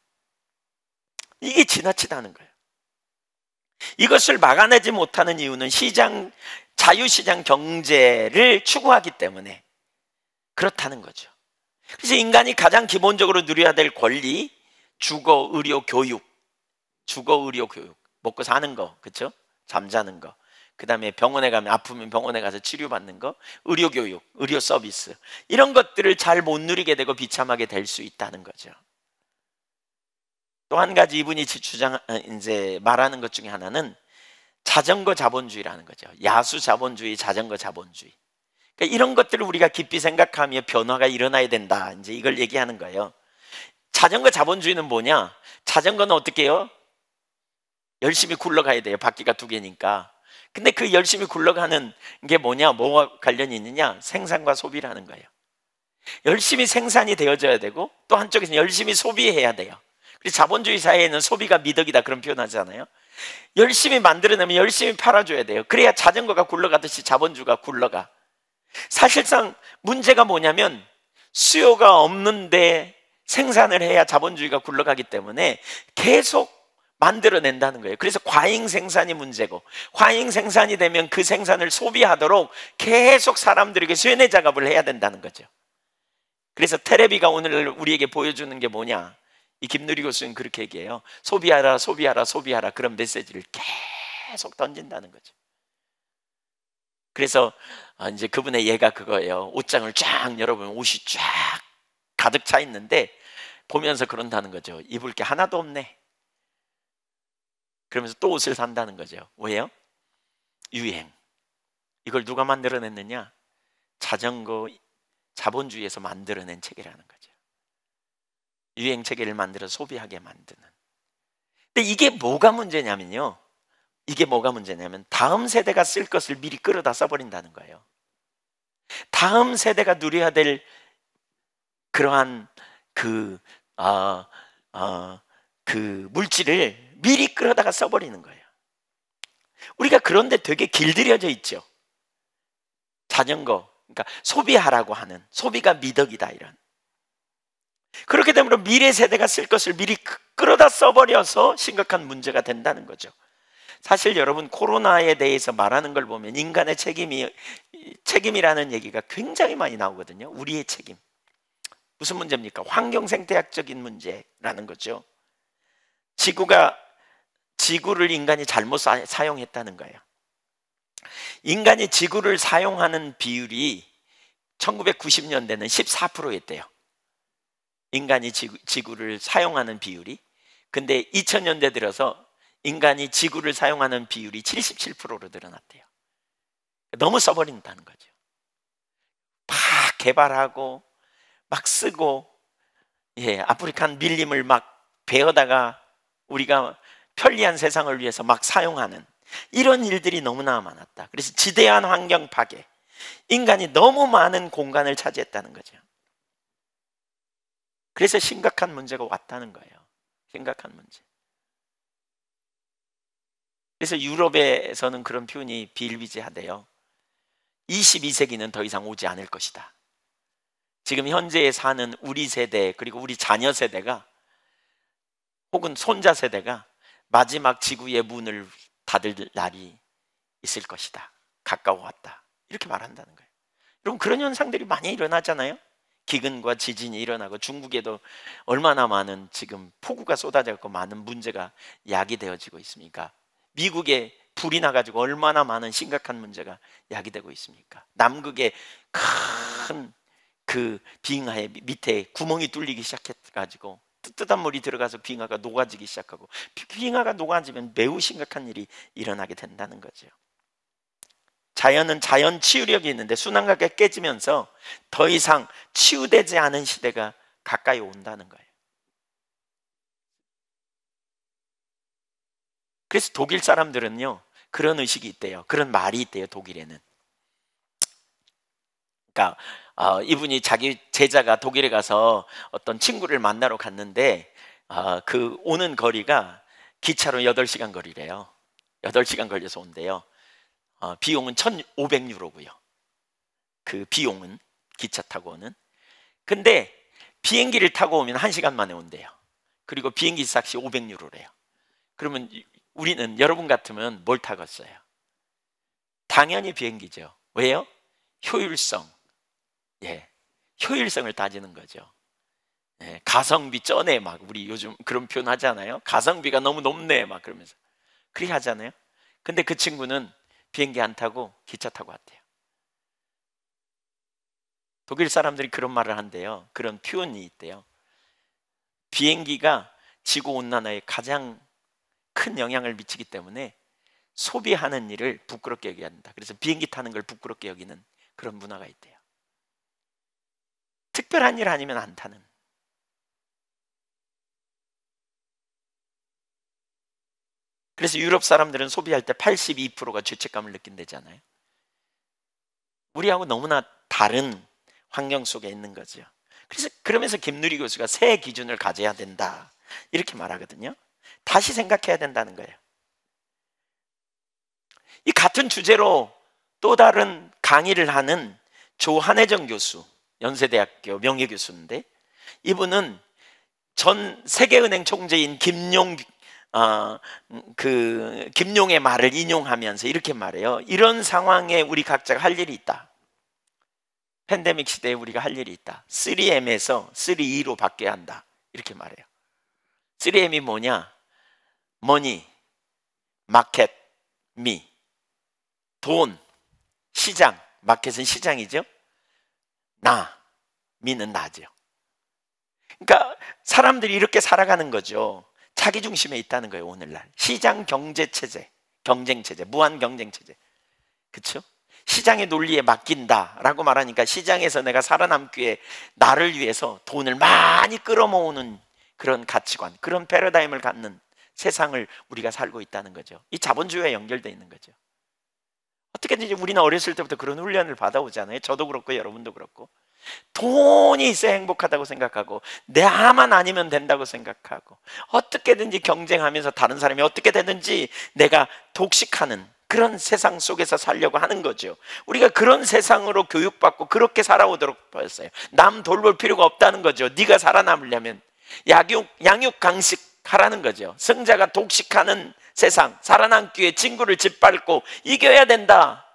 이게 지나치다는 거예요. 이것을 막아내지 못하는 이유는 자유시장 경제를 추구하기 때문에 그렇다는 거죠. 그래서 인간이 가장 기본적으로 누려야 될 권리, 주거, 의료, 교육. 먹고 사는 거, 그렇죠? 잠자는 거. 그 다음에 병원에 가면 아프면 병원에 가서 치료받는 거, 의료 교육, 의료 서비스, 이런 것들을 잘 못 누리게 되고 비참하게 될 수 있다는 거죠. 또 한 가지 이분이 이제 말하는 것 중에 하나는 자전거 자본주의라는 거죠. 야수 자본주의, 자전거 자본주의. 그러니까 이런 것들을 우리가 깊이 생각하며 변화가 일어나야 된다. 이제 이걸 얘기하는 거예요. 자전거 자본주의는 뭐냐? 자전거는 어떻게 해요? 열심히 굴러가야 돼요. 바퀴가 2개니까. 근데 그 열심히 굴러가는 게 뭐냐? 뭐가 관련이 있느냐? 생산과 소비라는 거예요. 열심히 생산이 되어져야 되고 또 한쪽에서는 열심히 소비해야 돼요. 그래서 자본주의 사회에는 소비가 미덕이다 그런 표현하잖아요. 열심히 만들어내면 열심히 팔아줘야 돼요. 그래야 자전거가 굴러가듯이 자본주의가 굴러가. 사실상 문제가 뭐냐면 수요가 없는데 생산을 해야 자본주의가 굴러가기 때문에 계속 만들어낸다는 거예요. 그래서 과잉 생산이 문제고, 과잉 생산이 되면 그 생산을 소비하도록 계속 사람들에게 쇠뇌 작업을 해야 된다는 거죠. 그래서 테레비가 오늘 우리에게 보여주는 게 뭐냐? 이 김누리 교수는 그렇게 얘기해요. 소비하라, 소비하라, 소비하라. 그런 메시지를 계속 던진다는 거죠. 그래서 이제 그분의 예가 그거예요. 옷장을 쫙 열어보면 옷이 쫙 가득 차 있는데 보면서 그런다는 거죠. 입을 게 하나도 없네. 그러면서 또 옷을 산다는 거죠. 왜요? 유행. 이걸 누가 만들어냈느냐? 자전거 자본주의에서 만들어낸 체계라는 거죠. 유행 체계를 만들어 소비하게 만드는. 근데 이게 뭐가 문제냐면요. 다음 세대가 쓸 것을 미리 끌어다 써버린다는 거예요. 다음 세대가 누려야 될 그러한 그 물질을 미리 끌어다가 써버리는 거예요. 우리가 그런데 되게 길들여져 있죠. 자전거, 그러니까 소비하라고 하는, 소비가 미덕이다 이런. 그렇게 되면 미래 세대가 쓸 것을 미리 끌어다 써버려서 심각한 문제가 된다는 거죠. 사실 여러분, 코로나에 대해서 말하는 걸 보면 인간의 책임이라는 얘기가 굉장히 많이 나오거든요. 우리의 책임. 무슨 문제입니까? 환경 생태학적인 문제라는 거죠. 지구를 인간이 잘못 사용했다는 거예요. 인간이 지구를 사용하는 비율이 1990년대는 14%였대요. 인간이 지구를 사용하는 비율이. 근데 2000년대 들어서 인간이 지구를 사용하는 비율이 77%로 늘어났대요. 너무 써버린다는 거죠. 막 개발하고 막 쓰고, 아프리칸 밀림을 막 베어다가 우리가 편리한 세상을 위해서 막 사용하는 이런 일들이 너무나 많았다. 그래서 지대한 환경 파괴, 인간이 너무 많은 공간을 차지했다는 거죠. 그래서 심각한 문제가 왔다는 거예요. 심각한 문제. 그래서 유럽에서는 그런 표현이 비일비재하대요. 22세기는 더 이상 오지 않을 것이다. 지금 현재에 사는 우리 세대, 그리고 우리 자녀 세대가 혹은 손자 세대가 마지막 지구의 문을 닫을 날이 있을 것이다. 가까워왔다. 이렇게 말한다는 거예요. 여러분, 그런 현상들이 많이 일어나잖아요. 기근과 지진이 일어나고, 중국에도 얼마나 많은 지금 폭우가 쏟아져 있고 많은 문제가 야기되어지고 있습니까? 미국에 불이 나가지고 얼마나 많은 심각한 문제가 야기되고 있습니까? 남극에 큰 그 빙하의 밑에 구멍이 뚫리기 시작해가지고 뜨뜻한 물이 들어가서 빙하가 녹아지기 시작하고, 빙하가 녹아지면 매우 심각한 일이 일어나게 된다는 거죠. 자연은 자연 치유력이 있는데 순환가가 깨지면서 더 이상 치유되지 않은 시대가 가까이 온다는 거예요. 그래서 독일 사람들은요, 그런 의식이 있대요. 그런 말이 있대요, 독일에는. 그러니까 이분이 자기 제자가 독일에 가서 어떤 친구를 만나러 갔는데 그 오는 거리가 기차로 8시간 거리래요. 8시간 걸려서 온대요. 비용은 1,500유로고요. 그 비용은 기차 타고 오는. 근데 비행기를 타고 오면 1시간 만에 온대요. 그리고 비행기 값이 500유로래요. 그러면 우리는 여러분 같으면 뭘 타겠어요? 당연히 비행기죠. 왜요? 효율성. 예, 효율성을 따지는 거죠. 예, 가성비 쩌네 막 우리 요즘 그런 표현 하잖아요. 가성비가 너무 높네 막 그러면서 그렇게 하잖아요. 근데 그 친구는 비행기 안 타고 기차 타고 왔대요. 독일 사람들이 그런 말을 한대요. 그런 표현이 있대요. 비행기가 지구온난화에 가장 큰 영향을 미치기 때문에 소비하는 일을 부끄럽게 여겨야 한다. 그래서 비행기 타는 걸 부끄럽게 여기는 그런 문화가 있대요. 특별한 일 아니면 안 타는. 그래서 유럽 사람들은 소비할 때 82%가 죄책감을 느낀다잖아요. 우리하고 너무나 다른 환경 속에 있는 거죠. 그래서 그러면서 김누리 교수가 새 기준을 가져야 된다 이렇게 말하거든요. 다시 생각해야 된다는 거예요. 이 같은 주제로 또 다른 강의를 하는 조한혜정 교수, 연세대학교 명예교수인데 이분은 전 세계은행 총재인 김용의 말을 인용하면서 이렇게 말해요. 이런 상황에 우리 각자가 할 일이 있다. 팬데믹 시대에 우리가 할 일이 있다. 3M에서 3E로 바뀌어야 한다. 이렇게 말해요. 3M이 뭐냐? 머니, 마켓, 미. 돈, 시장. 마켓은 시장이죠. 나, 미는 나죠. 그러니까 사람들이 이렇게 살아가는 거죠. 자기 중심에 있다는 거예요. 오늘날 시장 경제 체제, 경쟁 체제, 무한 경쟁 체제. 그렇죠? 시장의 논리에 맡긴다라고 말하니까 시장에서 내가 살아남기 위해 나를 위해서 돈을 많이 끌어모으는 그런 가치관, 그런 패러다임을 갖는 세상을 우리가 살고 있다는 거죠. 이 자본주의와 연결되어 있는 거죠. 어떻게든지 우리는 어렸을 때부터 그런 훈련을 받아오잖아요. 저도 그렇고 여러분도 그렇고. 돈이 있어야 행복하다고 생각하고 나만 아니면 된다고 생각하고 어떻게든지 경쟁하면서 다른 사람이 어떻게 되든지 내가 독식하는 그런 세상 속에서 살려고 하는 거죠. 우리가 그런 세상으로 교육받고 그렇게 살아오도록 했어요. 남 돌볼 필요가 없다는 거죠. 네가 살아남으려면 양육 강식 하라는 거죠. 승자가 독식하는 세상, 살아남기 위해 친구를 짓밟고 이겨야 된다.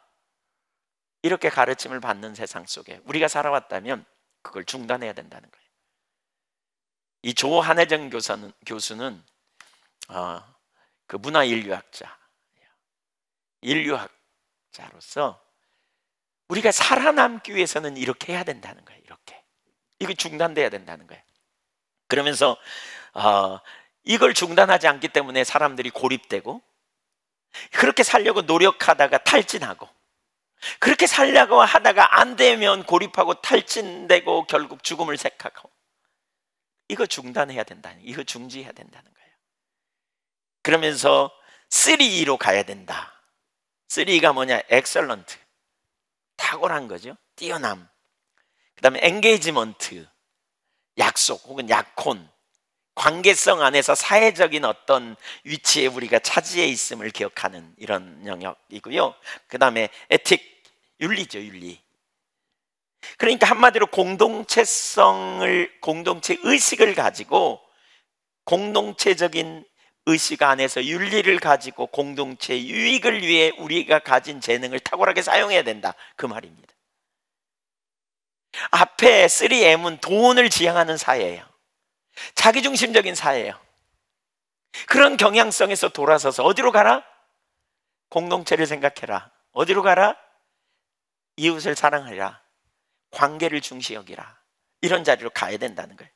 이렇게 가르침을 받는 세상 속에 우리가 살아왔다면 그걸 중단해야 된다는 거예요. 이 조한혜정 교수는 그 인류학자로서 우리가 살아남기 위해서는 이렇게 해야 된다는 거예요. 이거 중단돼야 된다는 거예요. 그러면서 이걸 중단하지 않기 때문에 사람들이 고립되고 그렇게 살려고 노력하다가 탈진하고 그렇게 살려고 하다가 안 되면 고립하고 탈진되고 결국 죽음을 택하고 이거 중단해야 된다는, 이거 중지해야 된다는 거예요. 그러면서 3E로 가야 된다. 3E가 뭐냐? excellent, 탁월한 거죠. 뛰어남. 그 다음에 engagement, 약속 혹은 약혼, 관계성 안에서 사회적인 어떤 위치에 우리가 차지해 있음을 기억하는 이런 영역이고요. 그 다음에 에틱, 윤리죠, 윤리. 그러니까 한마디로 공동체 의식을 가지고 공동체적인 의식 안에서 윤리를 가지고 공동체 유익을 위해 우리가 가진 재능을 탁월하게 사용해야 된다. 그 말입니다. 앞에 3M은 돈을 지향하는 사회예요. 자기중심적인 사회예요. 그런 경향성에서 돌아서서 어디로 가라? 공동체를 생각해라. 어디로 가라? 이웃을 사랑하라. 관계를 중시 여기라. 이런 자리로 가야 된다는 거예요.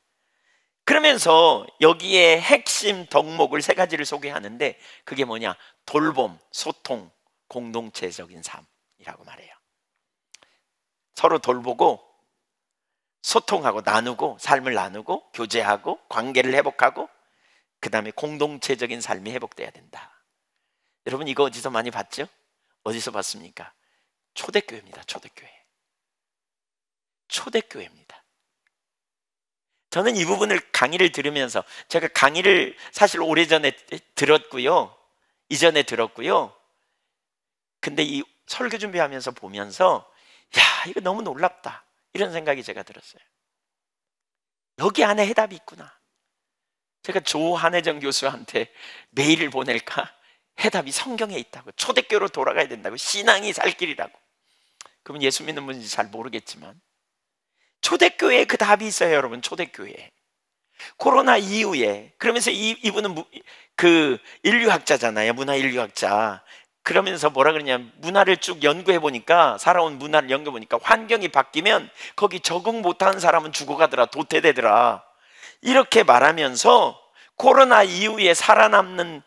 그러면서 여기에 핵심 덕목을 3가지를 소개하는데 그게 뭐냐? 돌봄, 소통, 공동체적인 삶이라고 말해요. 서로 돌보고 소통하고 나누고 삶을 나누고 교제하고 관계를 회복하고 그 다음에 공동체적인 삶이 회복돼야 된다. 여러분 이거 어디서 많이 봤죠? 어디서 봤습니까? 초대교회입니다. 초대교회. 초대교회입니다. 저는 이 부분을 강의를 들으면서, 제가 강의를 사실 오래전에 들었고요, 이전에 들었고요. 근데 이 설교 준비하면서 보면서 야, 이거 너무 놀랍다, 이런 생각이 제가 들었어요. 여기 안에 해답이 있구나. 제가 조한혜정 교수한테 메일을 보낼까? 해답이 성경에 있다고, 초대교회로 돌아가야 된다고, 신앙이 살 길이라고. 그러면 예수 믿는 분인지 잘 모르겠지만 초대교회에 그 답이 있어요, 여러분. 초대교회에. 코로나 이후에, 그러면서 이분은 그 인류학자잖아요, 문화 인류학자. 그러면서 뭐라 그러냐면, 문화를 쭉 연구해 보니까, 살아온 문화를 연구해 보니까 환경이 바뀌면 거기 적응 못하는 사람은 죽어가더라, 도태되더라, 이렇게 말하면서 코로나 이후에 살아남는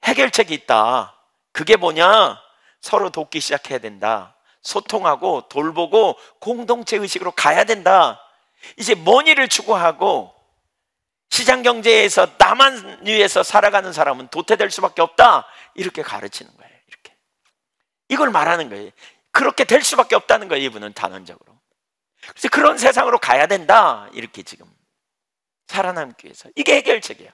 해결책이 있다. 그게 뭐냐? 서로 돕기 시작해야 된다. 소통하고 돌보고 공동체 의식으로 가야 된다. 이제 뭔 일을 추구하고 시장 경제에서 나만 위해서 살아가는 사람은 도태될 수밖에 없다, 이렇게 가르치는 거예요. 이렇게 이걸 말하는 거예요. 그렇게 될 수밖에 없다는 거예요, 이분은 단언적으로. 그래서 그런 세상으로 가야 된다, 이렇게 지금 살아남기 위해서. 이게 해결책이에요.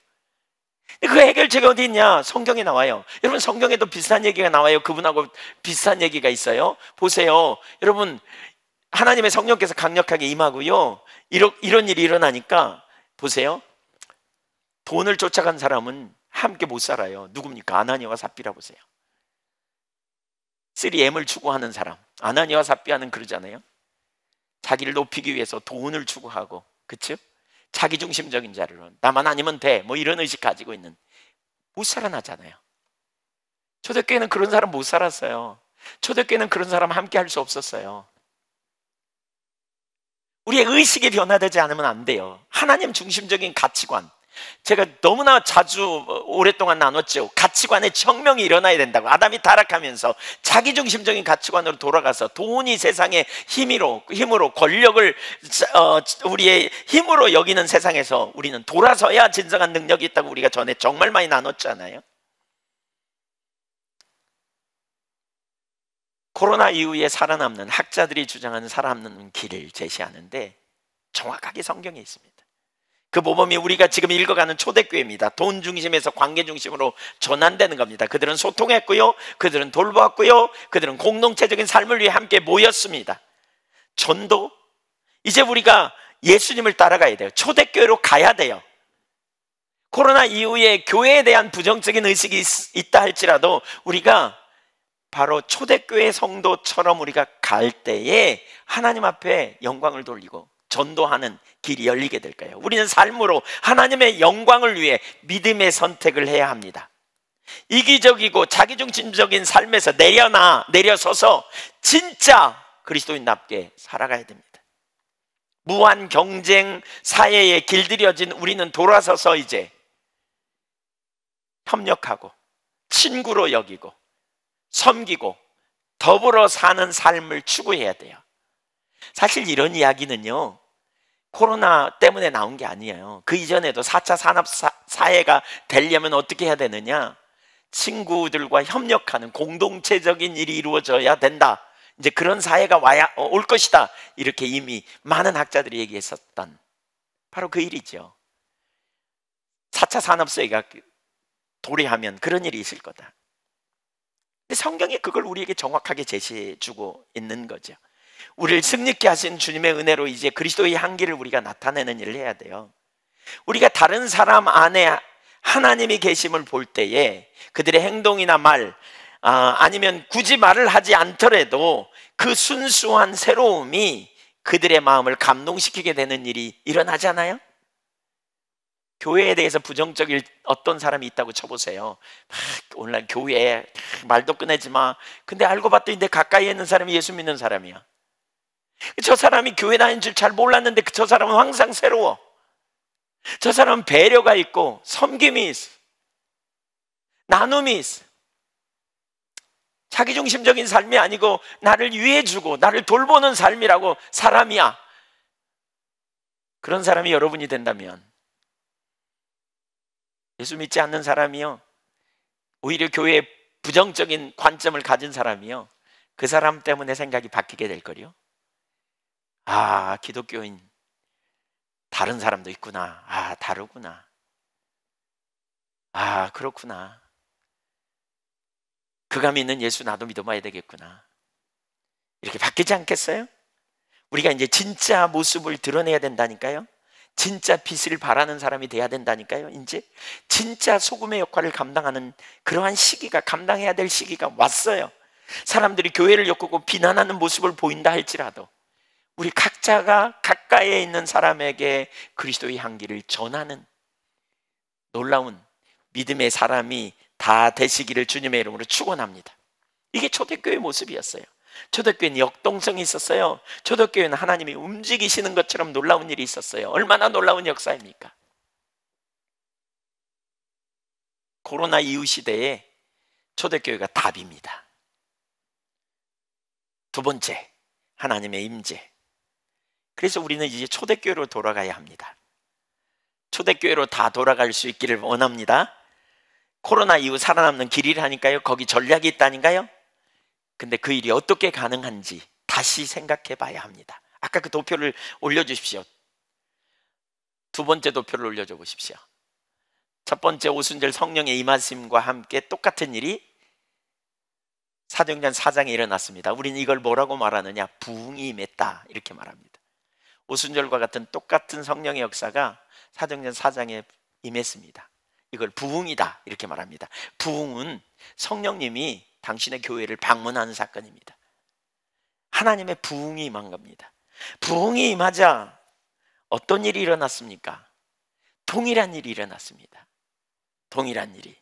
그 해결책이 어디 있냐? 성경에 나와요. 여러분, 성경에도 비슷한 얘기가 나와요. 그분하고 비슷한 얘기가 있어요. 보세요, 여러분, 하나님의 성령께서 강력하게 임하고요, 이런 일이 일어나니까 보세요. 돈을 쫓아간 사람은 함께 못 살아요. 누굽니까? 아나니아와 삽비라 보세요. 3M을 추구하는 사람, 아나니아와 삽비아는 그러잖아요. 자기를 높이기 위해서 돈을 추구하고, 그렇죠? 자기중심적인 자료로 나만 아니면 돼, 뭐 이런 의식 가지고 있는, 못 살아나잖아요. 초대교회는 그런 사람 못 살았어요. 초대교회는 그런 사람 함께 할 수 없었어요. 우리의 의식이 변화되지 않으면 안 돼요. 하나님 중심적인 가치관, 제가 너무나 자주 오랫동안 나눴죠. 가치관의 혁명이 일어나야 된다고. 아담이 타락하면서 자기중심적인 가치관으로 돌아가서 돈이 세상의 힘으로 권력을 우리의 힘으로 여기는 세상에서 우리는 돌아서야 진정한 능력이 있다고 우리가 전에 정말 많이 나눴잖아요. 코로나 이후에 살아남는, 학자들이 주장하는 살아남는 길을 제시하는데 정확하게 성경에 있습니다. 그 모범이 우리가 지금 읽어가는 초대교회입니다. 돈 중심에서 관계 중심으로 전환되는 겁니다. 그들은 소통했고요, 그들은 돌보았고요, 그들은 공동체적인 삶을 위해 함께 모였습니다. 전도, 이제 우리가 예수님을 따라가야 돼요. 초대교회로 가야 돼요. 코로나 이후에 교회에 대한 부정적인 의식이 있다 할지라도 우리가 바로 초대교회 성도처럼 우리가 갈 때에 하나님 앞에 영광을 돌리고 전도하는 길이 열리게 될까요? 우리는 삶으로 하나님의 영광을 위해 믿음의 선택을 해야 합니다. 이기적이고 자기중심적인 삶에서 내려서서 진짜 그리스도인답게 살아가야 됩니다. 무한 경쟁 사회에 길들여진 우리는 돌아서서 이제 협력하고 친구로 여기고 섬기고 더불어 사는 삶을 추구해야 돼요. 사실 이런 이야기는요, 코로나 때문에 나온 게 아니에요. 그 이전에도 4차 산업사회가 되려면 어떻게 해야 되느냐? 친구들과 협력하는 공동체적인 일이 이루어져야 된다. 이제 그런 사회가 올 것이다. 이렇게 이미 많은 학자들이 얘기했었던 바로 그 일이죠. 4차 산업사회가 도래하면 그런 일이 있을 거다. 근데 성경이 그걸 우리에게 정확하게 제시해 주고 있는 거죠. 우리를 승리케 하신 주님의 은혜로 이제 그리스도의 향기를 우리가 나타내는 일을 해야 돼요. 우리가 다른 사람 안에 하나님이 계심을 볼 때에 그들의 행동이나 말, 아니면 굳이 말을 하지 않더라도 그 순수한 새로움이 그들의 마음을 감동시키게 되는 일이 일어나잖아요. 교회에 대해서 부정적인 어떤 사람이 있다고 쳐보세요. 오늘 교회에 말도 꺼내지 마. 근데 알고 봤더니 내 가까이에 있는 사람이 예수 믿는 사람이야. 저 사람이 교회 다니는 줄 잘 몰랐는데 저 사람은 항상 새로워. 저 사람은 배려가 있고 섬김이 있어, 나눔이 있어. 자기중심적인 삶이 아니고 나를 위해주고 나를 돌보는 삶이라고 사람이야. 그런 사람이 여러분이 된다면, 예수 믿지 않는 사람이요, 오히려 교회에 부정적인 관점을 가진 사람이요, 그 사람 때문에 생각이 바뀌게 될 거요. 아, 기독교인 다른 사람도 있구나. 아, 다르구나. 아, 그렇구나. 그가 믿는 예수 나도 믿어봐야 되겠구나. 이렇게 바뀌지 않겠어요? 우리가 이제 진짜 모습을 드러내야 된다니까요. 진짜 빛을 발하는 사람이 돼야 된다니까요. 이제 진짜 소금의 역할을 감당하는 그러한 시기가, 감당해야 될 시기가 왔어요. 사람들이 교회를 엮고 비난하는 모습을 보인다 할지라도 우리 각자가 가까이에 있는 사람에게 그리스도의 향기를 전하는 놀라운 믿음의 사람이 다 되시기를 주님의 이름으로 축원합니다. 이게 초대교회의 모습이었어요. 초대교회는 역동성이 있었어요. 초대교회는 하나님이 움직이시는 것처럼 놀라운 일이 있었어요. 얼마나 놀라운 역사입니까? 코로나 이후 시대에 초대교회가 답입니다. 두 번째, 하나님의 임재. 그래서 우리는 이제 초대교회로 돌아가야 합니다. 초대교회로 다 돌아갈 수 있기를 원합니다. 코로나 이후 살아남는 길이라니까요. 거기 전략이 있다니까요. 근데 그 일이 어떻게 가능한지 다시 생각해 봐야 합니다. 아까 그 도표를 올려주십시오. 두 번째 도표를 올려줘 보십시오. 첫 번째, 오순절 성령의 임하심과 함께 똑같은 일이 사도행전 4장에 일어났습니다. 우리는 이걸 뭐라고 말하느냐? 부흥이 임했다, 이렇게 말합니다. 오순절과 같은 똑같은 성령의 역사가 사도행전 4장에 임했습니다. 이걸 부흥이다, 이렇게 말합니다. 부흥은 성령님이 당신의 교회를 방문하는 사건입니다. 하나님의 부흥이 임한 겁니다. 부흥이 임하자 어떤 일이 일어났습니까? 동일한 일이 일어났습니다. 동일한 일이.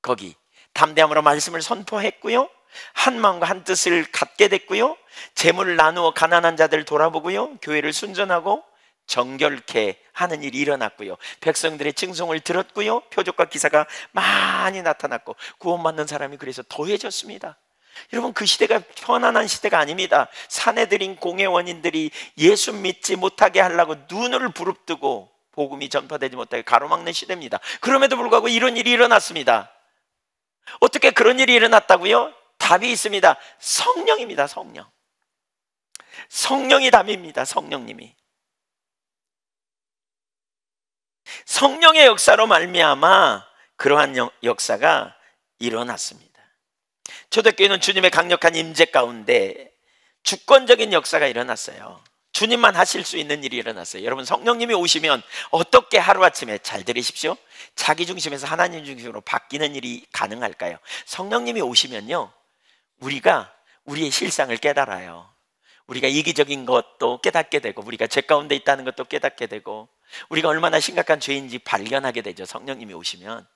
거기 담대함으로 말씀을 선포했고요, 한 마음과 한 뜻을 갖게 됐고요, 재물을 나누어 가난한 자들을 돌아보고요, 교회를 순전하고 정결케 하는 일이 일어났고요, 백성들의 칭송을 들었고요, 표적과 기사가 많이 나타났고 구원받는 사람이 그래서 더해졌습니다. 여러분, 그 시대가 편안한 시대가 아닙니다. 사내들인 공회원인들이 예수 믿지 못하게 하려고 눈을 부릅뜨고 복음이 전파되지 못하게 가로막는 시대입니다. 그럼에도 불구하고 이런 일이 일어났습니다. 어떻게 그런 일이 일어났다고요? 답이 있습니다. 성령입니다. 성령. 성령이 답입니다. 성령님이. 성령의 역사로 말미암아 그러한 역사가 일어났습니다. 초대교회는 주님의 강력한 임재 가운데 주권적인 역사가 일어났어요. 주님만 하실 수 있는 일이 일어났어요. 여러분, 성령님이 오시면 어떻게 하루아침에, 잘 들으십시오, 자기 중심에서 하나님 중심으로 바뀌는 일이 가능할까요? 성령님이 오시면요, 우리가 우리의 실상을 깨달아요. 우리가 이기적인 것도 깨닫게 되고, 우리가 죄 가운데 있다는 것도 깨닫게 되고, 우리가 얼마나 심각한 죄인지 발견하게 되죠, 성령님이 오시면.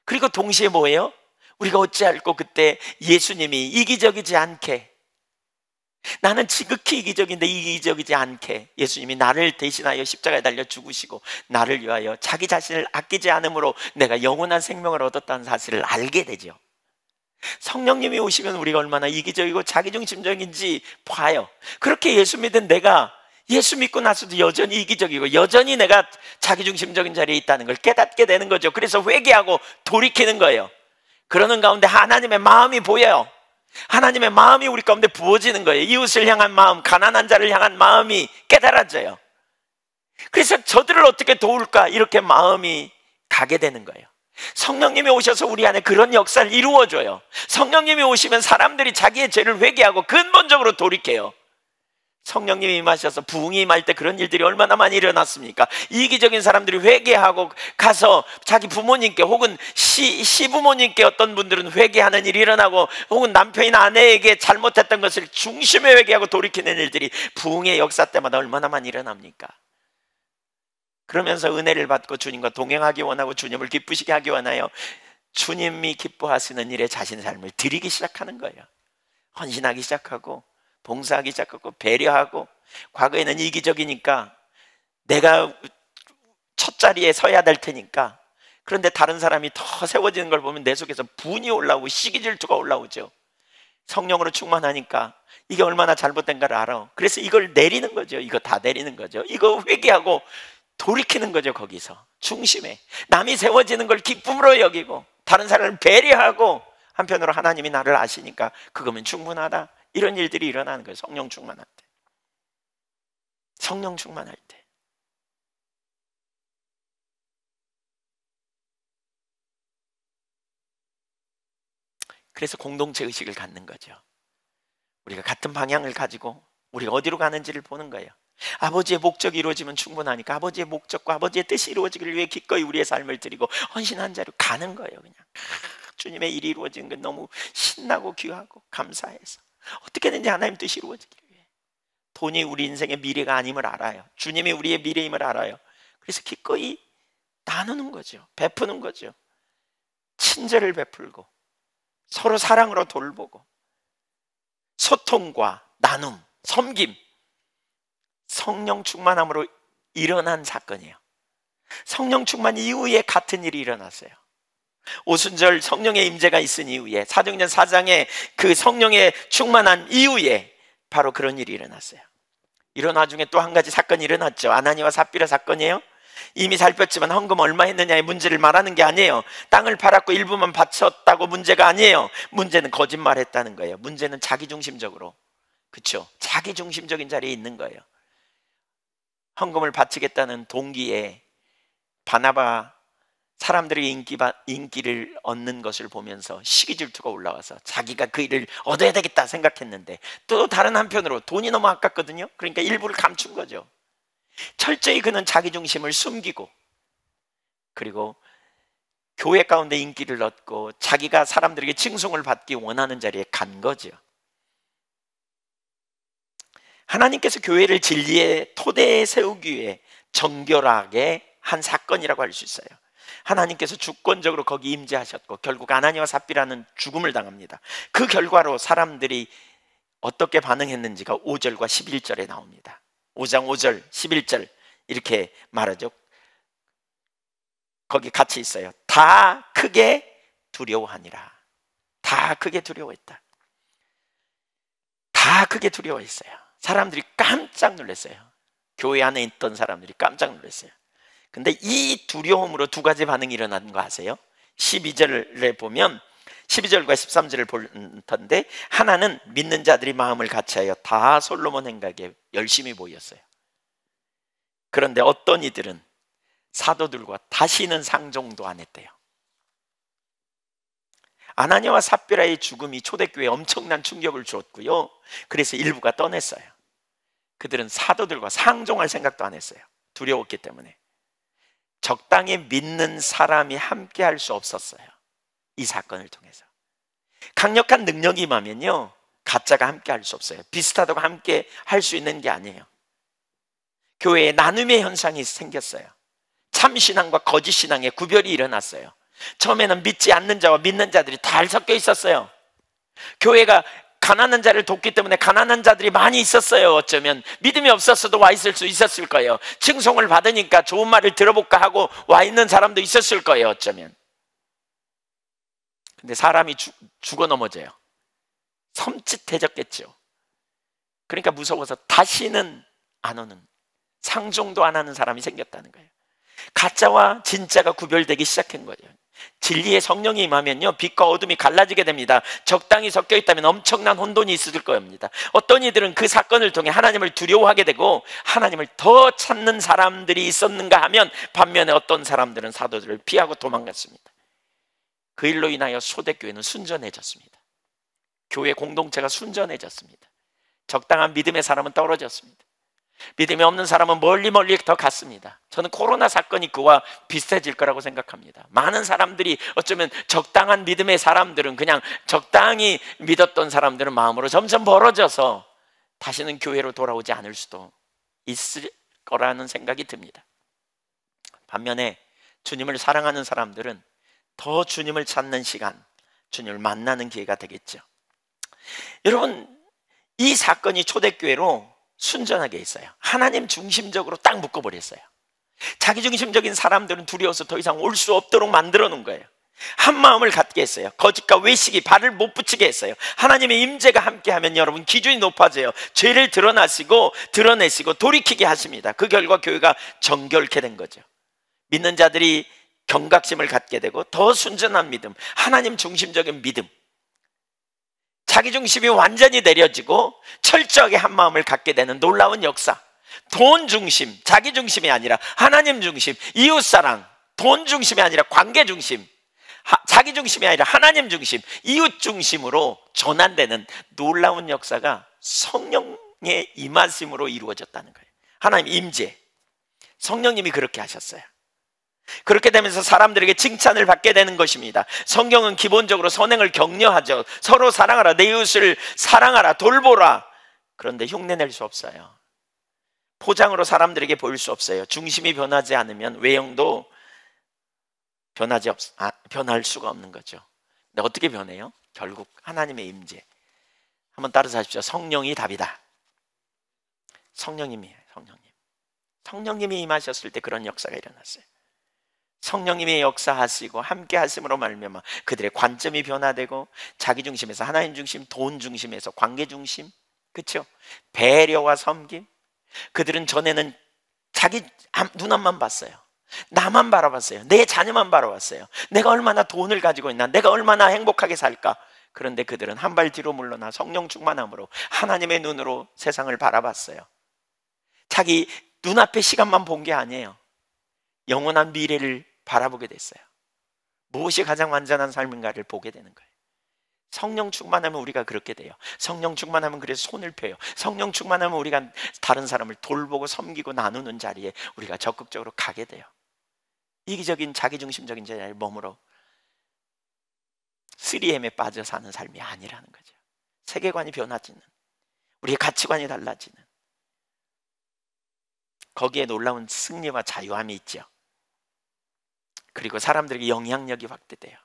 그리고 동시에 뭐예요? 우리가 어찌할꼬 그때 예수님이 이기적이지 않게, 나는 지극히 이기적인데 이기적이지 않게 예수님이 나를 대신하여 십자가에 달려 죽으시고 나를 위하여 자기 자신을 아끼지 않음으로 내가 영원한 생명을 얻었다는 사실을 알게 되죠. 성령님이 오시면 우리가 얼마나 이기적이고 자기중심적인지 봐요. 그렇게 예수 믿은 내가 예수 믿고 나서도 여전히 이기적이고 여전히 내가 자기중심적인 자리에 있다는 걸 깨닫게 되는 거죠. 그래서 회개하고 돌이키는 거예요. 그러는 가운데 하나님의 마음이 보여요. 하나님의 마음이 우리 가운데 부어지는 거예요. 이웃을 향한 마음, 가난한 자를 향한 마음이 깨달아져요. 그래서 저들을 어떻게 도울까, 이렇게 마음이 가게 되는 거예요. 성령님이 오셔서 우리 안에 그런 역사를 이루어줘요. 성령님이 오시면 사람들이 자기의 죄를 회개하고 근본적으로 돌이켜요. 성령님이 임하셔서 부흥이 임할 때 그런 일들이 얼마나 많이 일어났습니까? 이기적인 사람들이 회개하고 가서 자기 부모님께 혹은 시부모님께, 어떤 분들은 회개하는 일이 일어나고, 혹은 남편이나 아내에게 잘못했던 것을 중심에 회개하고 돌이키는 일들이 부흥의 역사 때마다 얼마나 많이 일어납니까? 그러면서 은혜를 받고 주님과 동행하기 원하고 주님을 기쁘시게 하기 원하여 주님이 기뻐하시는 일에 자신의 삶을 드리기 시작하는 거예요. 헌신하기 시작하고 봉사하기 시작하고 배려하고. 과거에는 이기적이니까 내가 첫 자리에 서야 될 테니까, 그런데 다른 사람이 더 세워지는 걸 보면 내 속에서 분이 올라오고 시기질투가 올라오죠. 성령으로 충만하니까 이게 얼마나 잘못된가를 알아. 그래서 이걸 내리는 거죠. 이거 다 내리는 거죠. 이거 회개하고 돌이키는 거죠. 거기서 중심에 남이 세워지는 걸 기쁨으로 여기고 다른 사람을 배려하고, 한편으로 하나님이 나를 아시니까 그거면 충분하다, 이런 일들이 일어나는 거예요. 성령 충만할 때. 성령 충만할 때. 그래서 공동체 의식을 갖는 거죠. 우리가 같은 방향을 가지고 우리가 어디로 가는지를 보는 거예요. 아버지의 목적이 이루어지면 충분하니까 아버지의 목적과 아버지의 뜻이 이루어지기를 위해 기꺼이 우리의 삶을 드리고 헌신한 자로 가는 거예요. 그냥 주님의 일이 이루어지는 게 너무 신나고 귀하고 감사해서 어떻게든지 하나님 뜻이 이루어지기를 위해. 돈이 우리 인생의 미래가 아님을 알아요. 주님이 우리의 미래임을 알아요. 그래서 기꺼이 나누는 거죠. 베푸는 거죠. 친절을 베풀고 서로 사랑으로 돌보고 소통과 나눔, 섬김, 성령 충만함으로 일어난 사건이에요. 성령 충만 이후에 같은 일이 일어났어요. 오순절 성령의 임재가 있은 이후에, 사도행전 4장에 그 성령의 충만한 이후에 바로 그런 일이 일어났어요. 이런 와중에 또 한 가지 사건이 일어났죠. 아나니와 삽비라 사건이에요. 이미 살폈지만 헌금 얼마 했느냐의 문제를 말하는 게 아니에요. 땅을 팔았고 일부만 바쳤다고 문제가 아니에요. 문제는 거짓말했다는 거예요. 문제는 자기중심적으로, 그렇죠? 자기중심적인 자리에 있는 거예요. 헌금을 바치겠다는 동기에 바나바 사람들의 인기를 얻는 것을 보면서 시기질투가 올라와서 자기가 그 일을 얻어야 되겠다 생각했는데 또 다른 한편으로 돈이 너무 아깝거든요. 그러니까 일부를 감춘 거죠. 철저히 그는 자기중심을 숨기고 그리고 교회 가운데 인기를 얻고 자기가 사람들에게 칭송을 받기 원하는 자리에 간 거죠. 하나님께서 교회를 진리의 토대에 세우기 위해 정결하게 한 사건이라고 할 수 있어요. 하나님께서 주권적으로 거기 임재하셨고 결국 아나니와 삽비라는 죽음을 당합니다. 그 결과로 사람들이 어떻게 반응했는지가 5절과 11절에 나옵니다. 5장 5절 11절 이렇게 말하죠. 거기 같이 있어요. 다 크게 두려워하니라. 다 크게 두려워했다. 다 크게 두려워했어요. 사람들이 깜짝 놀랐어요. 교회 안에 있던 사람들이 깜짝 놀랐어요. 근데 이 두려움으로 두 가지 반응이 일어나는 거 아세요? 12절에 보면 12절과 13절을 볼 텐데 하나는 믿는 자들이 마음을 같이하여 다 솔로몬 행각에 열심히 모였어요. 그런데 어떤 이들은 사도들과 다시는 상종도 안 했대요. 아나니아와 삽비라의 죽음이 초대교회에 엄청난 충격을 주었고요. 그래서 일부가 떠났어요. 그들은 사도들과 상종할 생각도 안 했어요. 두려웠기 때문에. 적당히 믿는 사람이 함께 할 수 없었어요. 이 사건을 통해서. 강력한 능력이 임하면요 가짜가 함께 할 수 없어요. 비슷하다고 함께 할 수 있는 게 아니에요. 교회에 나눔의 현상이 생겼어요. 참신앙과 거짓신앙의 구별이 일어났어요. 처음에는 믿지 않는 자와 믿는 자들이 다 섞여 있었어요. 교회가 가난한 자를 돕기 때문에 가난한 자들이 많이 있었어요. 어쩌면 믿음이 없었어도 와 있을 수 있었을 거예요. 칭송을 받으니까 좋은 말을 들어볼까 하고 와 있는 사람도 있었을 거예요. 어쩌면. 근데 사람이 죽어 넘어져요. 섬찟해졌겠죠. 그러니까 무서워서 다시는 안 오는, 상종도 안 하는 사람이 생겼다는 거예요. 가짜와 진짜가 구별되기 시작한 거죠. 진리의 성령이 임하면요 빛과 어둠이 갈라지게 됩니다. 적당히 섞여 있다면 엄청난 혼돈이 있을 겁니다. 어떤 이들은 그 사건을 통해 하나님을 두려워하게 되고 하나님을 더 찾는 사람들이 있었는가 하면 반면에 어떤 사람들은 사도들을 피하고 도망갔습니다. 그 일로 인하여 초대교회는 순전해졌습니다. 교회 공동체가 순전해졌습니다. 적당한 믿음의 사람은 떨어졌습니다. 믿음이 없는 사람은 멀리 더 갔습니다. 저는 코로나 사건이 그와 비슷해질 거라고 생각합니다. 많은 사람들이 어쩌면 적당한 믿음의 사람들은 그냥 적당히 믿었던 사람들은 마음으로 점점 벌어져서 다시는 교회로 돌아오지 않을 수도 있을 거라는 생각이 듭니다. 반면에 주님을 사랑하는 사람들은 더 주님을 찾는 시간, 주님을 만나는 기회가 되겠죠. 여러분, 이 사건이 초대교회로 순전하게 있어요. 하나님 중심적으로 딱 묶어버렸어요. 자기중심적인 사람들은 두려워서 더 이상 올 수 없도록 만들어 놓은 거예요. 한 마음을 갖게 했어요. 거짓과 외식이 발을 못 붙이게 했어요. 하나님의 임재가 함께하면 여러분 기준이 높아져요. 죄를 드러내시고 돌이키게 하십니다. 그 결과 교회가 정결케 된 거죠. 믿는 자들이 경각심을 갖게 되고 더 순전한 믿음, 하나님 중심적인 믿음, 자기중심이 완전히 내려지고 철저하게 한 마음을 갖게 되는 놀라운 역사, 돈 중심, 자기 중심이 아니라 하나님 중심, 이웃 사랑, 돈 중심이 아니라 관계 중심, 자기 중심이 아니라 하나님 중심, 이웃 중심으로 전환되는 놀라운 역사가 성령의 임하심으로 이루어졌다는 거예요. 하나님 임재, 성령님이 그렇게 하셨어요. 그렇게 되면서 사람들에게 칭찬을 받게 되는 것입니다. 성경은 기본적으로 선행을 격려하죠. 서로 사랑하라, 내 이웃을 사랑하라, 돌보라. 그런데 흉내낼 수 없어요. 포장으로 사람들에게 보일 수 없어요. 중심이 변하지 않으면 외형도 변할 수가 없는 거죠. 근데 어떻게 변해요? 결국 하나님의 임재. 한번 따라서 하십시오. 성령이 답이다. 성령님이에요. 성령님이 임하셨을 때 그런 역사가 일어났어요. 성령님이 역사하시고 함께 하심으로 말미암아 그들의 관점이 변화되고 자기 중심에서 하나님 중심, 돈 중심에서 관계 중심, 그렇죠? 배려와 섬김. 그들은 전에는 자기 눈앞만 봤어요. 나만 바라봤어요. 내 자녀만 바라봤어요. 내가 얼마나 돈을 가지고 있나, 내가 얼마나 행복하게 살까. 그런데 그들은 한 발 뒤로 물러나 성령 충만함으로 하나님의 눈으로 세상을 바라봤어요. 자기 눈앞의 시간만 본 게 아니에요. 영원한 미래를 바라보게 됐어요. 무엇이 가장 완전한 삶인가를 보게 되는 거예요. 성령 충만하면 우리가 그렇게 돼요. 성령 충만하면 그래서 손을 펴요. 성령 충만하면 우리가 다른 사람을 돌보고 섬기고 나누는 자리에 우리가 적극적으로 가게 돼요. 이기적인 자기중심적인 자리에 머물러 3M에 빠져 사는 삶이 아니라는 거죠. 세계관이 변화지는, 우리의 가치관이 달라지는, 거기에 놀라운 승리와 자유함이 있죠. 그리고 사람들에게 영향력이 확대돼요.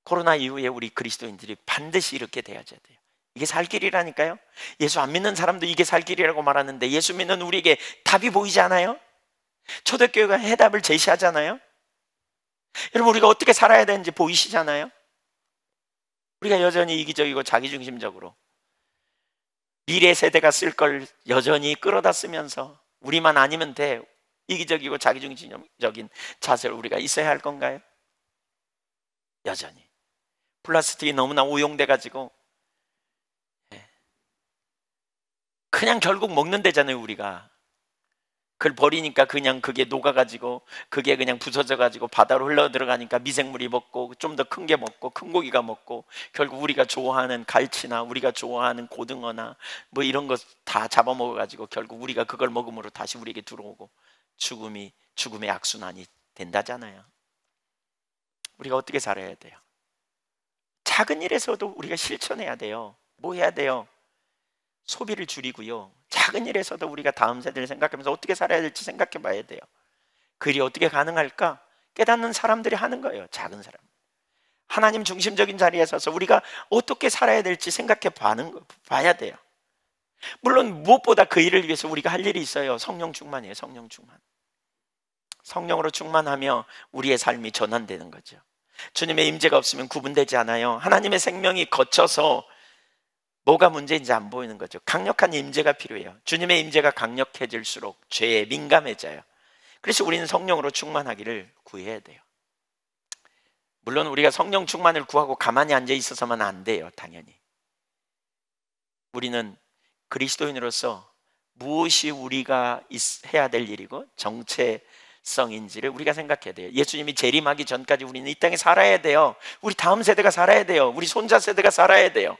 코로나 이후에 우리 그리스도인들이 반드시 이렇게 되어져야 돼요. 이게 살 길이라니까요. 예수 안 믿는 사람도 이게 살 길이라고 말하는데 예수 믿는 우리에게 답이 보이지 않아요? 초대교회가 해답을 제시하잖아요. 여러분, 우리가 어떻게 살아야 되는지 보이시잖아요. 우리가 여전히 이기적이고 자기중심적으로 미래 세대가 쓸 걸 여전히 끌어다 쓰면서 우리만 아니면 돼, 이기적이고 자기중심적인 자세로 우리가 있어야 할 건가요? 여전히 플라스틱이 너무나 오용돼 가지고 그냥 결국 먹는 데잖아요. 우리가 그걸 버리니까 그냥 그게 녹아가지고 그게 그냥 부서져가지고 바다로 흘러 들어가니까 미생물이 먹고 좀 더 큰 게 먹고 큰 고기가 먹고 결국 우리가 좋아하는 갈치나 우리가 좋아하는 고등어나 뭐 이런 거 다 잡아먹어가지고 결국 우리가 그걸 먹음으로 다시 우리에게 들어오고 죽음의 악순환이 된다잖아요. 우리가 어떻게 살아야 돼요? 작은 일에서도 우리가 실천해야 돼요. 뭐 해야 돼요? 소비를 줄이고요. 작은 일에서도 우리가 다음 세대를 생각하면서 어떻게 살아야 될지 생각해 봐야 돼요. 그 일이 어떻게 가능할까? 깨닫는 사람들이 하는 거예요. 작은 사람. 하나님 중심적인 자리에 서서 우리가 어떻게 살아야 될지 생각해 봐야 돼요. 물론 무엇보다 그 일을 위해서 우리가 할 일이 있어요. 성령 충만이에요. 성령 충만. 성령으로 충만하며 우리의 삶이 전환되는 거죠. 주님의 임재가 없으면 구분되지 않아요. 하나님의 생명이 거쳐서 뭐가 문제인지 안 보이는 거죠. 강력한 임재가 필요해요. 주님의 임재가 강력해질수록 죄에 민감해져요. 그래서 우리는 성령으로 충만하기를 구해야 돼요. 물론 우리가 성령 충만을 구하고 가만히 앉아 있어서만 안 돼요. 당연히 우리는 그리스도인으로서 무엇이 우리가 해야 될 일이고 정체성인지를 우리가 생각해야 돼요. 예수님이 재림하기 전까지 우리는 이 땅에 살아야 돼요. 우리 다음 세대가 살아야 돼요. 우리 손자 세대가 살아야 돼요.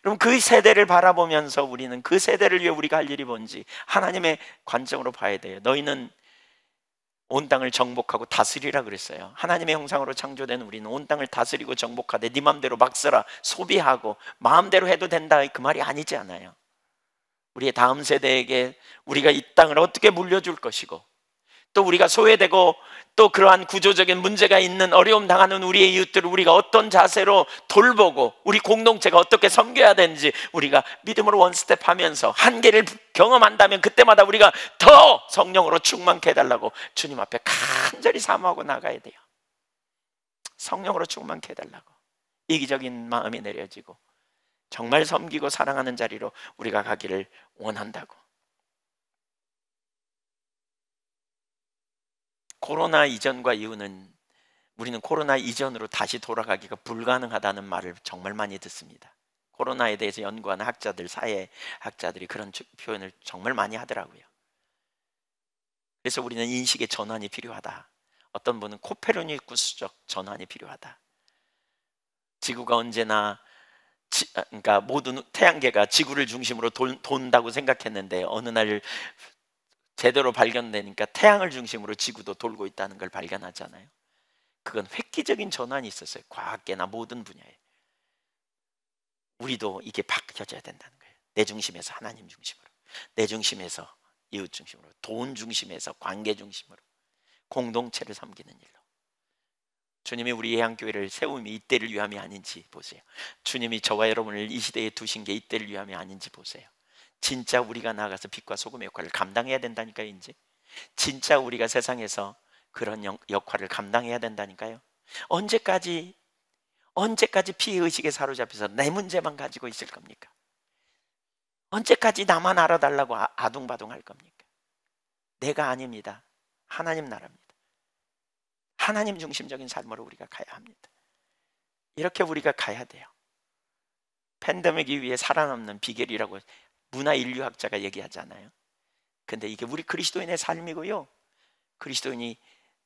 그럼 그 세대를 바라보면서 우리는 그 세대를 위해 우리가 할 일이 뭔지 하나님의 관점으로 봐야 돼요. 너희는 온 땅을 정복하고 다스리라 그랬어요. 하나님의 형상으로 창조된 우리는 온 땅을 다스리고 정복하되 네 맘대로 막 써라, 소비하고 마음대로 해도 된다, 그 말이 아니지 않아요. 우리의 다음 세대에게 우리가 이 땅을 어떻게 물려줄 것이고 또 우리가 소외되고 또 그러한 구조적인 문제가 있는 어려움 당하는 우리의 이웃들을 우리가 어떤 자세로 돌보고 우리 공동체가 어떻게 섬겨야 되는지 우리가 믿음으로 원스텝 하면서 한계를 경험한다면 그때마다 우리가 더 성령으로 충만케 해달라고 주님 앞에 간절히 사모하고 나가야 돼요. 성령으로 충만케 해달라고. 이기적인 마음이 내려지고 정말 섬기고 사랑하는 자리로 우리가 가기를 원한다고. 코로나 이전과 이후는 우리는 코로나 이전으로 다시 돌아가기가 불가능하다는 말을 정말 많이 듣습니다. 코로나에 대해서 연구하는 학자들, 사회학자들이 그런 표현을 정말 많이 하더라고요. 그래서 우리는 인식의 전환이 필요하다. 어떤 분은 코페르니쿠스적 전환이 필요하다. 지구가 언제나 그러니까 모든 태양계가 지구를 중심으로 돈다고 생각했는데 어느 날 제대로 발견되니까 태양을 중심으로 지구도 돌고 있다는 걸 발견하잖아요. 그건 획기적인 전환이 있었어요. 과학계나 모든 분야에. 우리도 이게 바뀌어져야 된다는 거예요. 내 중심에서 하나님 중심으로, 내 중심에서 이웃 중심으로, 돈 중심에서 관계 중심으로, 공동체를 섬기는 일로. 주님이 우리 예양교회를 세움이 이때를 위함이 아닌지 보세요. 주님이 저와 여러분을 이 시대에 두신 게 이때를 위함이 아닌지 보세요. 진짜 우리가 나가서 빛과 소금의 역할을 감당해야 된다니까요. 이제 진짜 우리가 세상에서 그런 역할을 감당해야 된다니까요. 언제까지 피해의식에 사로잡혀서 내 문제만 가지고 있을 겁니까? 언제까지 나만 알아달라고 아둥바둥 할 겁니까? 내가 아닙니다. 하나님 나라입니다. 하나님 중심적인 삶으로 우리가 가야 합니다. 이렇게 우리가 가야 돼요. 팬데믹 이후에 살아남는 비결이라고 문화인류학자가 얘기하잖아요. 근데 이게 우리 그리스도인의 삶이고요, 그리스도인이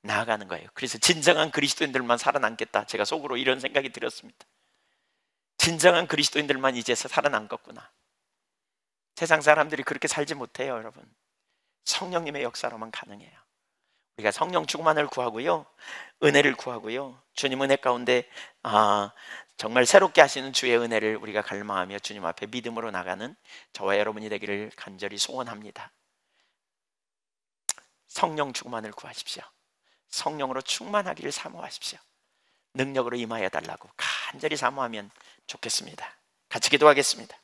나아가는 거예요. 그래서 진정한 그리스도인들만 살아남겠다, 제가 속으로 이런 생각이 들었습니다. 진정한 그리스도인들만 이제서 살아남겠구나. 세상 사람들이 그렇게 살지 못해요. 여러분, 성령님의 역사로만 가능해요. 우리가 성령 충만을 구하고요, 은혜를 구하고요, 주님 은혜 가운데 정말 새롭게 하시는 주의 은혜를 우리가 갈망하며 주님 앞에 믿음으로 나가는 저와 여러분이 되기를 간절히 소원합니다. 성령 충만을 구하십시오. 성령으로 충만하기를 사모하십시오. 능력으로 임하여 달라고 간절히 사모하면 좋겠습니다. 같이 기도하겠습니다.